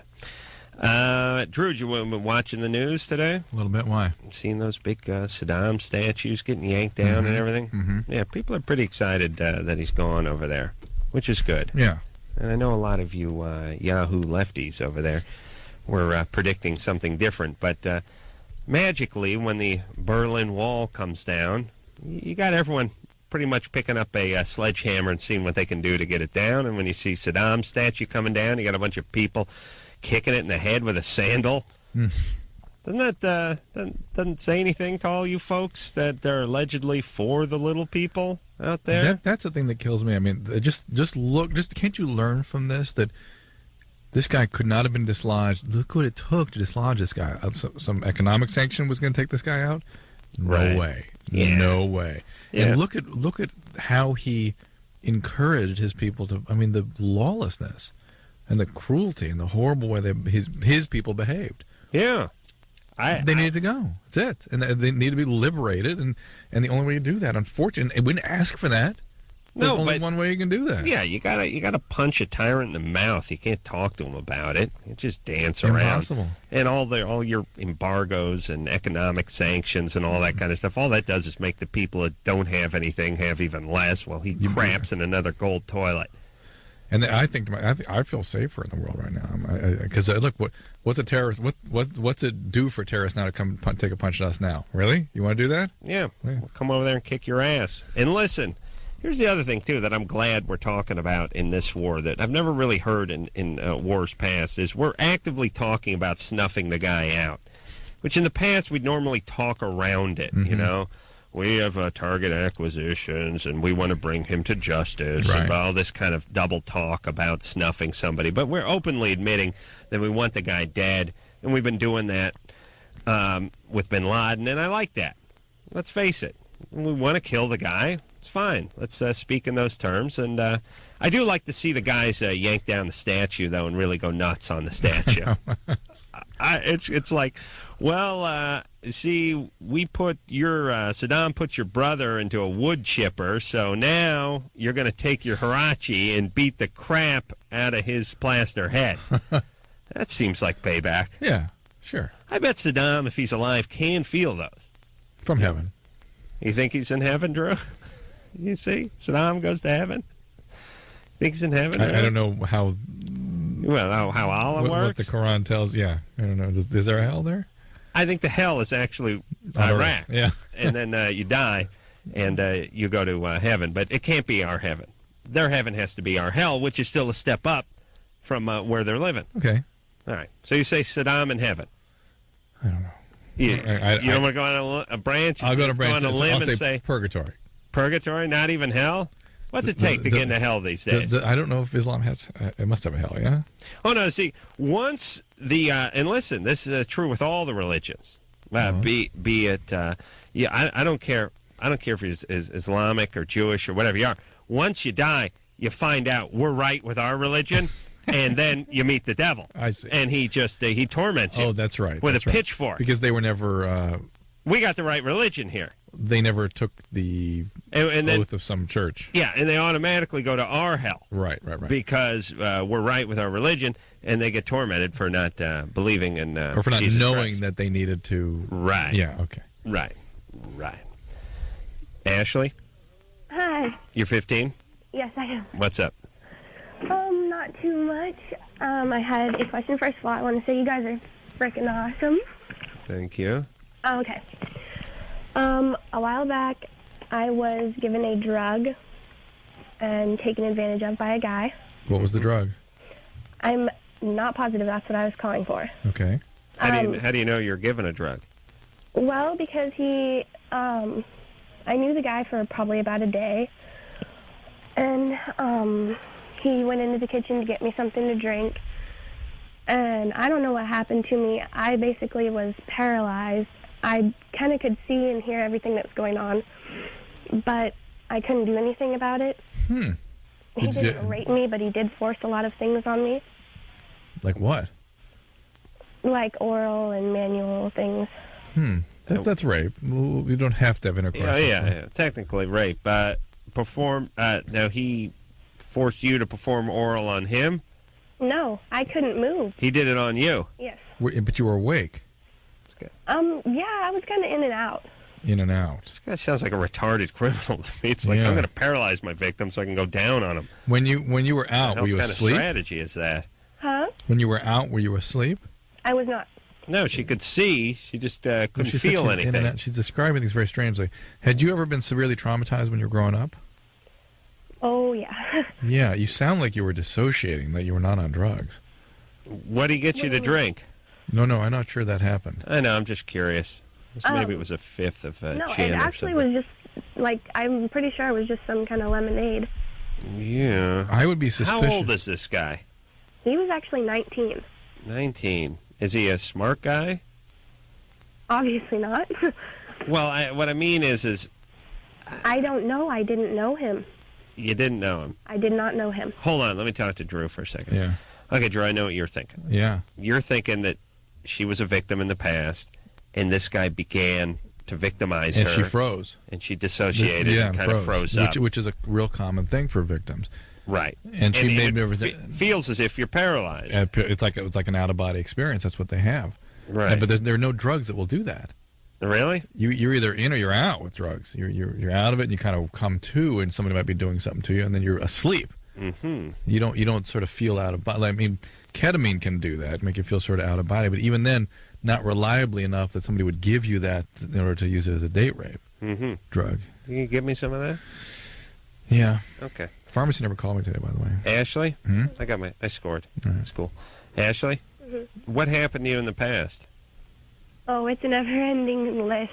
Drew, you been watching the news today? A little bit. Why? Seen those big Saddam statues getting yanked down and everything? Mm-hmm. Yeah, people are pretty excited that he's gone over there, which is good. Yeah. And I know a lot of you Yahoo lefties over there were predicting something different, but magically, when the Berlin Wall comes down, you got everyone pretty much picking up a sledgehammer and seeing what they can do to get it down. And when you see Saddam's statue coming down, you got a bunch of people kicking it in the head with a sandal. Doesn't that doesn't say anything to all you folks that they're allegedly for the little people out there? That's the thing that kills me. I mean, just look. Just can't you learn from this that this guy could not have been dislodged? Look what it took to dislodge this guy. Some economic sanction was going to take this guy out. No way. Yeah. No way. Yeah. And look at how he encouraged his people to. I mean, the lawlessness and the cruelty and the horrible way his people behaved. Yeah. They needed to go. That's it. And they need to be liberated. And the only way you do that, unfortunately, it wouldn't ask for that. There's only one way you can do that. Yeah, you gotta punch a tyrant in the mouth. You can't talk to him about it. You just dance around. Impossible. And all your embargoes and economic sanctions and all that kind of stuff. All that does is make the people that don't have anything have even less. Well, he craps in another gold toilet. And I think I feel safer in the world right now because look, what's a terrorist? What's it do for terrorists now to come take a punch at us now? Really? You want to do that? Yeah. We'll come over there and kick your ass. And listen. Here's the other thing, too, that I'm glad we're talking about in this war that I've never really heard in wars past, is we're actively talking about snuffing the guy out, which in the past we'd normally talk around it, you know. We have target acquisitions, and we want to bring him to justice, and all this kind of double talk about snuffing somebody. But we're openly admitting that we want the guy dead, and we've been doing that with bin Laden, and I like that. Let's face it. We want to kill the guy. Fine. Let's speak in those terms. And I do like to see the guys yank down the statue, though, and really go nuts on the statue. It's like, well, see, we put Saddam put your brother into a wood chipper, so now you're going to take your Hirachi and beat the crap out of his plaster head. That seems like payback. Yeah, sure. I bet Saddam, if he's alive, can feel those. From heaven. You think he's in heaven, Drew? You see, Saddam goes to heaven. Think he's in heaven? I don't know how. Well, how Allah works. What the Quran tells. Yeah, I don't know. Is there a hell there? I think the hell is actually Iraq. Yeah, and then you die, and you go to heaven. But it can't be our heaven. Their heaven has to be our hell, which is still a step up from where they're living. Okay. All right. So you say Saddam in heaven. I don't know. You don't want to go on a branch? I'll go to a branch. Go on a limb I'll and say purgatory. Purgatory, not even hell? What's it take to get into hell these days? I don't know if Islam has. It must have a hell, yeah? Oh, no, see, once the... and listen, this is true with all the religions. Be it... I don't care. I don't care if it's Islamic or Jewish or whatever you are. Once you die, you find out we're right with our religion, and then you meet the devil. I see. And he just... he torments you. Oh, that's right. With a pitchfork. Because they were never... we got the right religion here. they never took the oath of some church. Yeah, and they automatically go to our hell. Right. Because we're right with our religion, and they get tormented for not believing in or for not Jesus knowing Christ. that they needed to. Right. Yeah. Okay. Right. Ashley, Hi. you're 15. Yes, I am. What's up? Not too much. I had a question. First of all, I want to say you guys are freaking awesome. Thank you. Oh, okay. A while back, I was given a drug and taken advantage of by a guy. What was the drug? I'm not positive that's what I was calling for. Okay. How do you know you're given a drug? Well, because I knew the guy for probably about a day, and he went into the kitchen to get me something to drink, and I don't know what happened to me. I basically was paralyzed. I kind of could see and hear everything that was going on, but I couldn't do anything about it. He didn't rape me, but he did force a lot of things on me. Like what? Like oral and manual things. That's rape. You don't have to have intercourse. Yeah. Technically rape. Now he forced you to perform oral on him? No, I couldn't move. He did it on you? Yes. But you were awake? Yeah, I was kind of in and out. In and out. This guy sounds like a retarded criminal to me. It's like, I'm going to paralyze my victim so I can go down on him. When you were out, were you asleep? What kind of strategy is that? Huh? When you were out, were you asleep? I was not. No, she could see. She just couldn't feel anything. She's describing things very strangely. Had you ever been severely traumatized when you were growing up? Oh, yeah. Yeah, you sound like you were dissociating, that you were not on drugs. What did he get you to drink? No, I'm not sure that happened. I know, I'm just curious. Maybe it was a fifth of no, gin it or actually something. was just, I'm pretty sure it was just some kind of lemonade. Yeah. I would be suspicious. How old is this guy? He was actually 19. 19. Is he a smart guy? Obviously not. Well, what I mean is... I don't know. I didn't know him. You didn't know him? I did not know him. Hold on. Let me talk to Drew for a second. Yeah. Okay, Drew, I know what you're thinking. Yeah. You're thinking that she was a victim in the past, and this guy began to victimize her. And she froze. And she dissociated and kind of froze up. Which is a real common thing for victims. Right. And she made everything. Feels as if you're paralyzed. It's like an out-of-body experience. That's what they have. Right. But there are no drugs that will do that. Really? You're either in or you're out with drugs. You're out of it, and you kind of come to, and somebody might be doing something to you, and then you're asleep. Mm-hmm. You don't sort of feel out of body. I mean, ketamine can do that, make you feel sort of out of body, but even then, not reliably enough that somebody would give you that in order to use it as a date rape drug. Can you give me some of that? Yeah. Okay. Pharmacy never called me today, by the way. Ashley? I scored. That's cool. Ashley? What happened to you in the past? Oh, it's a never-ending list.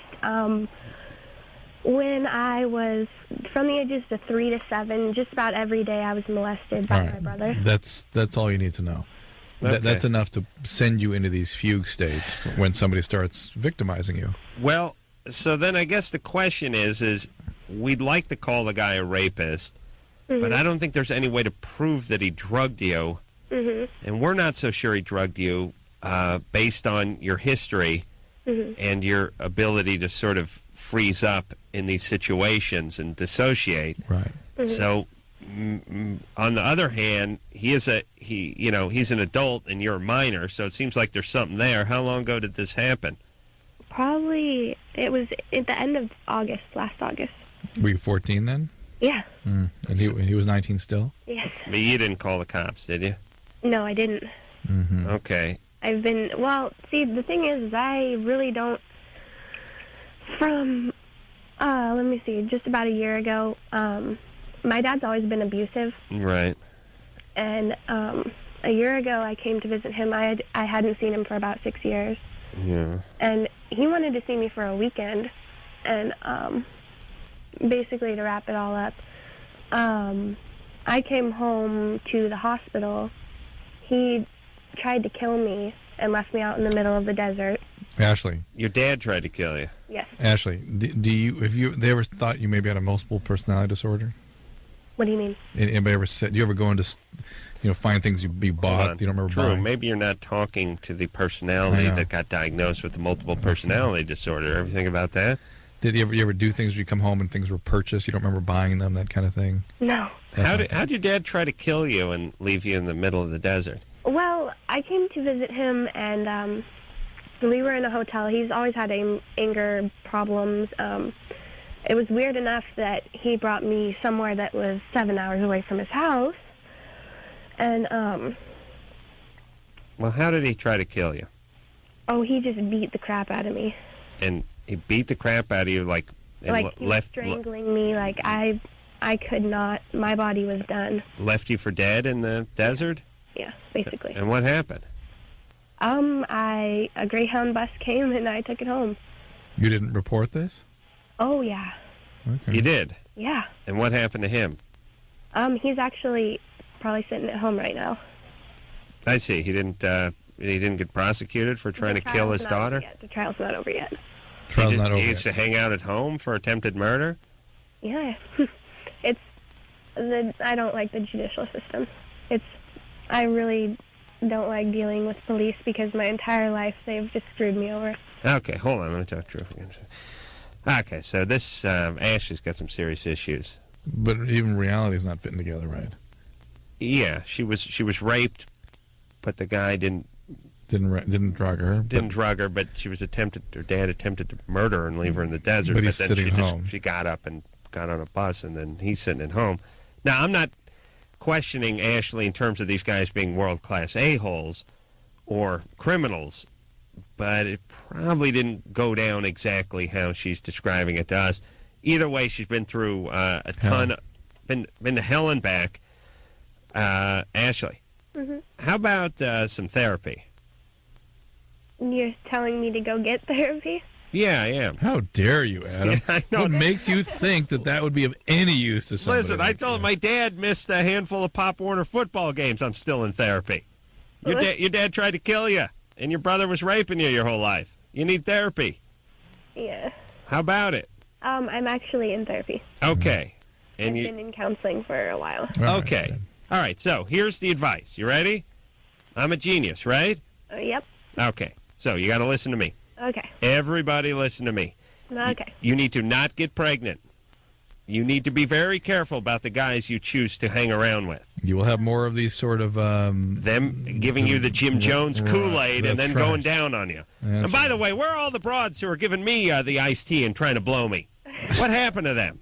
When I was from the ages of 3 to 7, just about every day I was molested by my brother. That's all you need to know. Okay. That's enough to send you into these fugue states when somebody starts victimizing you. Well, so then I guess the question is we'd like to call the guy a rapist, but I don't think there's any way to prove that he drugged you. And we're not so sure he drugged you based on your history and your ability to sort of freeze up in these situations and dissociate. Right. So, on the other hand, he's an adult and you're a minor, so it seems like there's something there. How long ago did this happen? Probably, it was at the end of August, last August. Were you 14 then? Yeah. And he was 19 still? Yes. But you didn't call the cops, did you? No, I didn't. Okay. I've been, see, the thing is I really don't, let me see, just about a year ago, my dad's always been abusive. Right. And a year ago I came to visit him. I hadn't seen him for about 6 years. Yeah. And he wanted to see me for a weekend. And basically, to wrap it all up, I came home to the hospital. He tried to kill me and left me out in the middle of the desert. Ashley. Your dad tried to kill you. Yes. Ashley, they ever thought you maybe had a multiple personality disorder? What do you mean? Anybody ever said, do you ever go into, find things you bought, you don't remember buying? Maybe you're not talking to the personality that got diagnosed with the multiple personality disorder. Ever think about that? Did you ever do things where you come home and things were purchased? You don't remember buying them, that kind of thing? No. How'd your dad try to kill you and leave you in the middle of the desert? Well, I came to visit him, and we were in a hotel. He's always had anger problems. It was weird enough that he brought me somewhere that was 7 hours away from his house. And, Well, how did he try to kill you? Oh, he just beat the crap out of me. And he beat the crap out of you, like He was strangling me. Like, I could not. My body was done. Left you for dead in the desert? Yeah, basically. And what happened? A Greyhound bus came, and I took it home. You didn't report this? Oh, yeah. Okay. You did? Yeah. And what happened to him? He's actually probably sitting at home right now. I see. He didn't get prosecuted for trying to kill his daughter? The trial's not over yet. Trial's not over He yet. used to hang out at home for attempted murder? Yeah. I don't like the judicial system. I really don't like dealing with police because my entire life they've just screwed me over. Okay, hold on. Let me talk to her again. Okay, so this Ashley's got some serious issues. But even reality's not fitting together, right? Yeah, she was raped, but the guy didn't drug her. Didn't drug her, but her dad attempted to murder her and leave her in the desert. But he's then sitting home. She got up and got on a bus, and then he's sitting at home. Now, I'm not questioning Ashley in terms of these guys being world-class a-holes or criminals, but it probably didn't go down exactly how she's describing it to us. Either way, she's been through a ton, been to hell and back. Ashley, how about some therapy? You're telling me to go get therapy? Yeah, I am. How dare you, Adam? Yeah, I know. What makes you think that would be of any use to somebody? Listen, I told him my dad missed a handful of Pop Warner football games. I'm still in therapy. Your dad tried to kill you, and your brother was raping you your whole life. You need therapy. Yeah. How about it? I'm actually in therapy. Okay. I've been in counseling for a while. Okay. All right, so here's the advice. You ready? I'm a genius, right? Yep. Okay. So you got to listen to me. Okay. Everybody listen to me. Okay. You need to not get pregnant. You need to be very careful about the guys you choose to hang around with. You will have more of these sort of... them giving you the Jim Jones Kool-Aid and then going down on you. That's And by the way, where are all the broads who are giving me the iced tea and trying to blow me? What happened to them?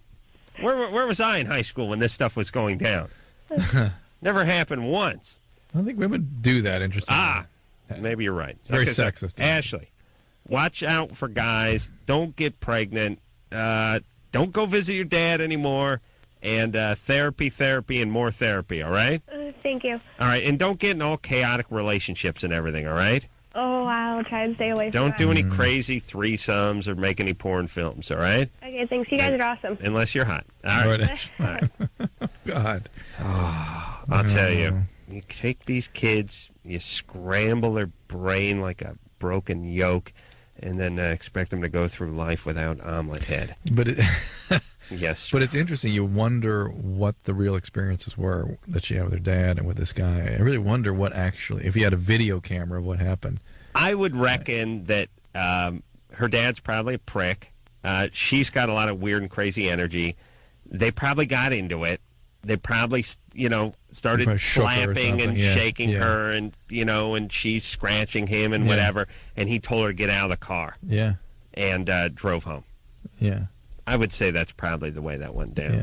Where was I in high school when this stuff was going down? Never happened once. I don't think women do that, interestingly. Maybe you're right. Very Okay, so, sexist. Ashley, watch out for guys. Don't get pregnant. Don't go visit your dad anymore. And therapy, and more therapy, all right? Thank you. All right, and don't get in all chaotic relationships and everything, all right? Oh, I'll try and stay away from Don't that. do any crazy threesomes or make any porn films, all right? Okay, thanks. You guys are awesome. Unless you're hot. All right. All right. God. Oh, I'll tell you. You take these kids, you scramble their brain like a broken yolk, and then expect them to go through life without omelet head. But yes. But it's interesting. You wonder what the real experiences were that she had with her dad and with this guy. I really wonder what actually, if he had a video camera of what happened. I would reckon that her dad's probably a prick. She's got a lot of weird and crazy energy. They probably got into it. They probably, started Probably shook her or slapping and something. Yeah, shaking yeah. her and, and she's scratching him and Yeah. whatever. And he told her to get out of the car. Yeah. And drove home. Yeah. I would say that's probably the way that went down.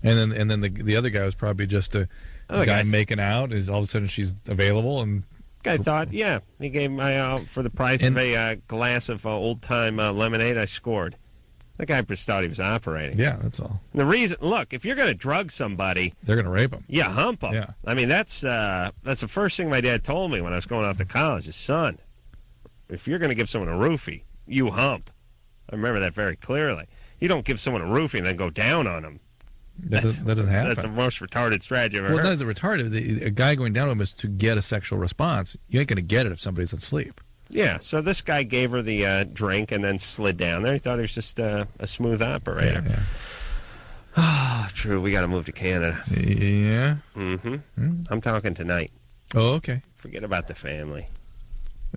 Yeah. And then the other guy was probably just a guy making out. Is all of a sudden she's available and. Guy thought, he gave my for the price of a glass of old-time lemonade, I scored. The guy just thought he was operating. Yeah, that's all. And the reason, look, if you're going to drug somebody, they're going to rape him. Yeah, hump him. Yeah. I mean, that's the first thing my dad told me when I was going off to college. His son, if you're going to give someone a roofie, you hump. I remember that very clearly. You don't give someone a roofie and then go down on them. That doesn't happen. That's the most retarded strategy I've ever Well, heard. not as a retarded. A guy going down to him is to get a sexual response. You ain't going to get it if somebody's asleep. Yeah, so this guy gave her the drink and then slid down there. He thought he was just a smooth operator. Oh, true. We got to move to Canada. Yeah. Mm-hmm. I'm talking tonight. Oh, okay. Forget about the family.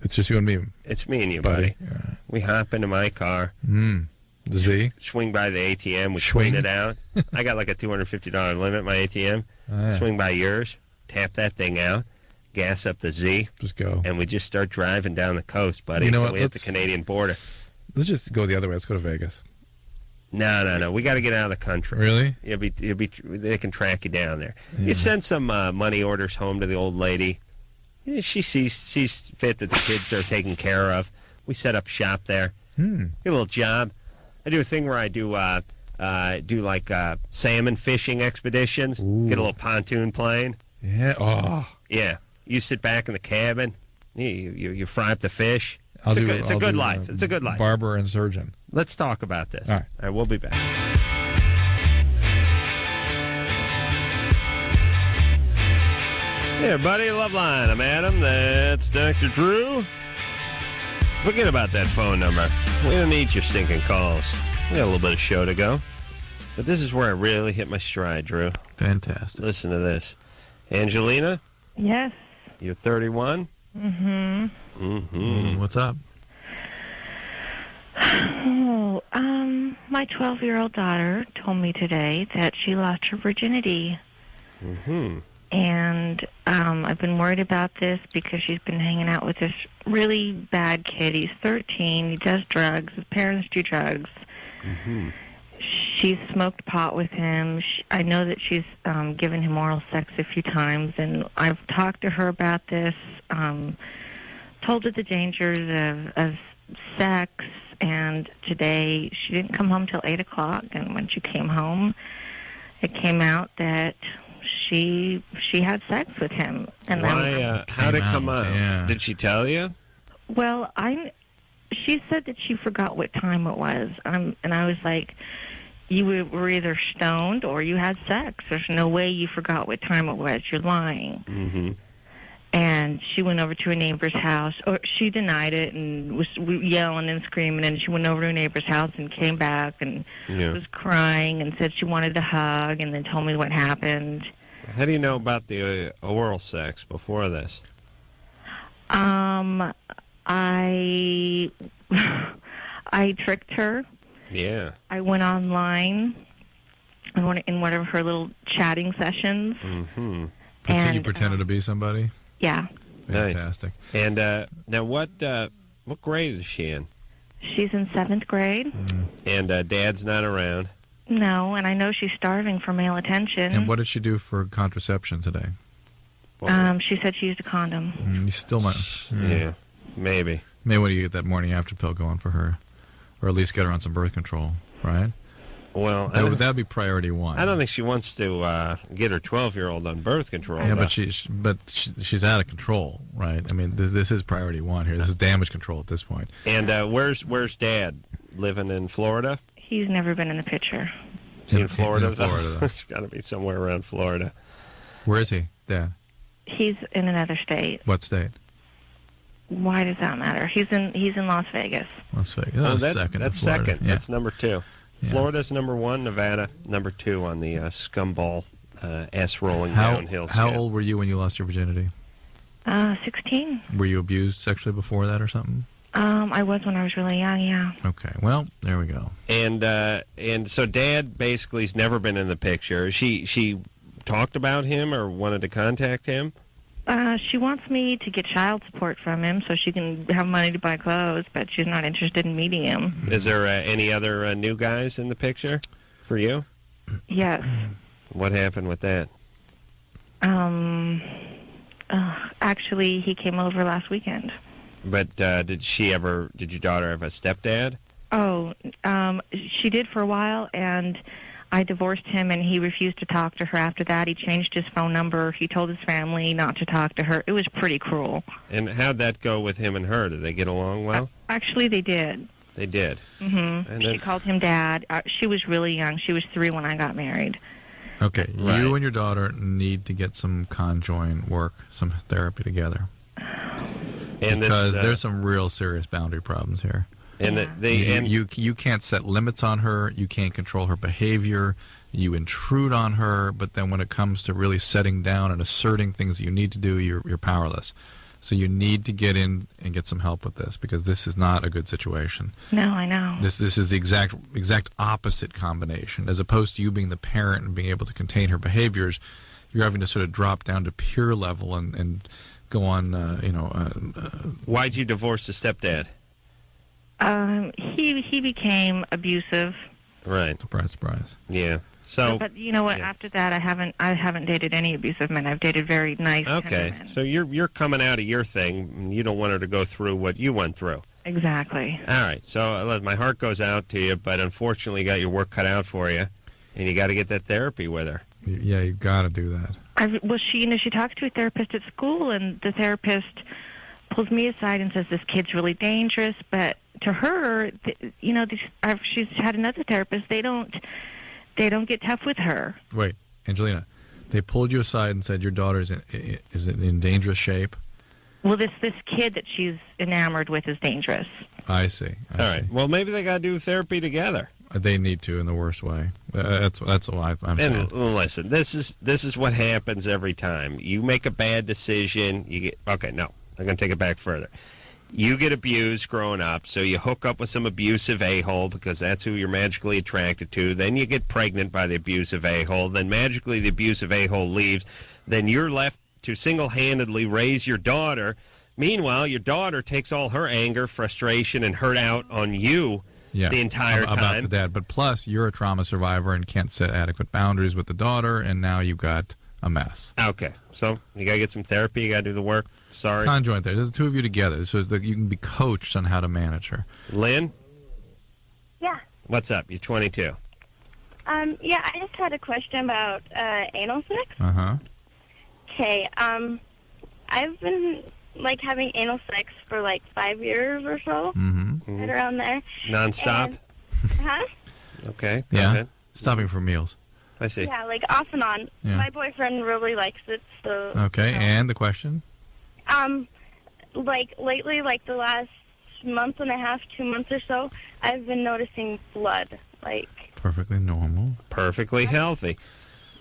It's just you and me. It's me and you, buddy. We hop into my car. The Z? Swing by the ATM. We clean it out. I got like a $250 limit at my ATM. Oh, yeah. Swing by yours. Tap that thing out. Gas up the Z. Just go. And we just start driving down the coast, buddy. You know until what? we hit the Canadian border. Let's just go the other way. Let's go to Vegas. No. We got to get out of the country. Really? They can track you down there. Yeah. You send some money orders home to the old lady. She sees fit that the kids are taken care of. We set up shop there. Get a little job. I do a thing where I do salmon fishing expeditions. Ooh. Get a little pontoon plane. Yeah. Oh. Yeah. You sit back in the cabin. You fry up the fish. It's a good life. It's a good life. Barber and surgeon. Let's talk about this. All right, we'll be back. Hey, buddy, Loveline. I'm Adam. That's Dr. Drew. Forget about that phone number. We don't need your stinking calls. We got a little bit of show to go. But this is where I really hit my stride, Drew. Fantastic. Listen to this. Angelina? Yes. You're 31? What's up? Oh, my 12-year-old daughter told me today that she lost her virginity. And I've been worried about this because she's been hanging out with this really bad kid. He's 13. He does drugs. His parents do drugs. She's smoked pot with him. I know that she's given him oral sex a few times, and I've talked to her about this, told her the dangers of sex, and today she didn't come home till 8 o'clock, and when she came home, it came out that she had sex with him. And why? How did it come out? Yeah. Did she tell you? Well, she said that she forgot what time it was, and I was like, you were either stoned or you had sex. There's no way you forgot what time it was. You're lying. And she went over to a neighbor's house, or she denied it and was yelling and screaming, and she went over to a neighbor's house and came back and was crying and said she wanted a hug, and then told me what happened. How do you know about the oral sex before this? I tricked her. Yeah. I went online in one of her little chatting sessions. You pretended to be somebody? Yeah. Fantastic. Nice. And now what grade is she in? She's in 7th grade. And Dad's not around? No, and I know she's starving for male attention. And what did she do for contraception today? She said she used a condom. You still might. Yeah, maybe. Maybe when you get that morning after pill going for her. Or at least get her on some birth control, right? Well, that'd be priority one. I don't think she wants to get her 12-year-old on birth control. Yeah, but she's out of control, right? I mean, this is priority one here. This is damage control at this point. And where's Dad? Living in Florida? He's never been in the picture. Is he in Florida? In Florida. It's got to be somewhere around Florida. Where is he, Dad? He's in another state. What state? Why does that matter? He's in Las Vegas. Las Vegas. Oh, second. That's Florida. second. Yeah. That's number 2. Yeah. Florida's number 1. Nevada number 2 on the scumball S rolling downhill. How old were you when you lost your virginity? 16. Were you abused sexually before that or something? I was when I was really young. Yeah. Okay. Well, there we go. And so Dad basically's never been in the picture. She talked about him or wanted to contact him. She wants me to get child support from him so she can have money to buy clothes, but she's not interested in meeting him. Is there any other new guys in the picture for you? Yes. What happened with that? Actually, he came over last weekend. But did your daughter have a stepdad? Oh, she did for a while, and I divorced him, and he refused to talk to her after that. He changed his phone number. He told his family not to talk to her. It was pretty cruel. And how'd that go with him and her? Did they get along well? Actually, they did. They did? Mm-hmm. And she called him Dad. She was really young. She was 3 when I got married. Okay, Right. You and your daughter need to get some conjoint work, some therapy together. And because there's some real serious boundary problems here. And you can't set limits on her. You can't control her behavior. You intrude on her, but then when it comes to really setting down and asserting things that you need to do, you're powerless. So you need to get in and get some help with this, because this is not a good situation. No, I know. This is the exact opposite combination. As opposed to you being the parent and being able to contain her behaviors, you're having to sort of drop down to peer level and go on, Why'd you divorce the stepdad? He became abusive. Right. Surprise, surprise. Yeah. So, but you know what? Yeah. After that, I haven't dated any abusive men. I've dated very nice. Okay. Men. So you're coming out of your thing. And you don't want her to go through what you went through. Exactly. All right. So my heart goes out to you, but unfortunately, you got your work cut out for you, and you got to get that therapy with her. Yeah, you've got to do that. She talks to a therapist at school, and the therapist pulls me aside and says, this kid's really dangerous. But to her, she's had another therapist. They don't get tough with her. Wait, Angelina, they pulled you aside and said your daughter is in dangerous shape? Well, this kid that she's enamored with is dangerous. I see. All right. Well, maybe they got to do therapy together. They need to, in the worst way. That's what I'm saying. And listen, this is what happens every time. You make a bad decision. You get okay. No, I'm going to take it back further. You get abused growing up, so you hook up with some abusive a-hole because that's who you're magically attracted to. Then you get pregnant by the abusive a-hole. Then magically the abusive a-hole leaves. Then you're left to single-handedly raise your daughter. Meanwhile, your daughter takes all her anger, frustration, and hurt out on you the entire time. About the dad. But plus, you're a trauma survivor and can't set adequate boundaries with the daughter, and now you've got a mess. Okay. So you got to get some therapy. You got to do the work. Sorry. Conjoint there. There's the two of you together so that you can be coached on how to manage her. Lynn? Yeah. What's up? You're 22. Yeah, I just had a question about anal sex. Uh-huh. Okay, I've been, having anal sex for, 5 years or so. Mm-hmm. Right around there. Non-stop? Huh? Okay. Yeah. Go ahead. Stopping for meals. I see. Yeah, off and on. Yeah. My boyfriend really likes it, so... Okay, and the question? Lately, the last month and a half, 2 months or so, I've been noticing blood, Perfectly normal. Perfectly healthy.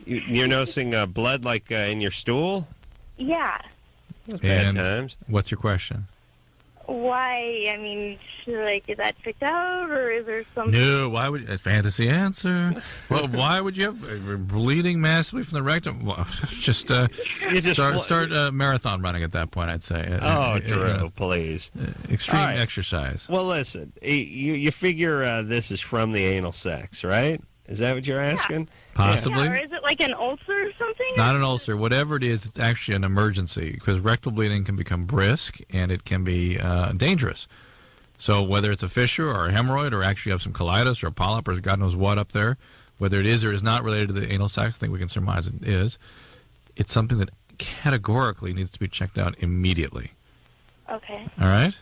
You're noticing blood, in your stool? Yeah. Bad times. What's your question? Why? I mean, is that tricked out, or is there something... No, why would... A fantasy answer. Well, why would you have bleeding massively from the rectum? Well, just start a marathon running at that point, I'd say. Drew, please. Extreme exercise. Well, listen, you figure this is from the anal sex, right? Is that what you're asking? Possibly. Yeah, or is it an ulcer or something? Not an ulcer. Whatever it is, it's actually an emergency because rectal bleeding can become brisk and it can be dangerous. So whether it's a fissure or a hemorrhoid or actually you have some colitis or a polyp or God knows what up there, whether it is or is not related to the anal sex, I think we can surmise it is, it's something that categorically needs to be checked out immediately. Okay. All right?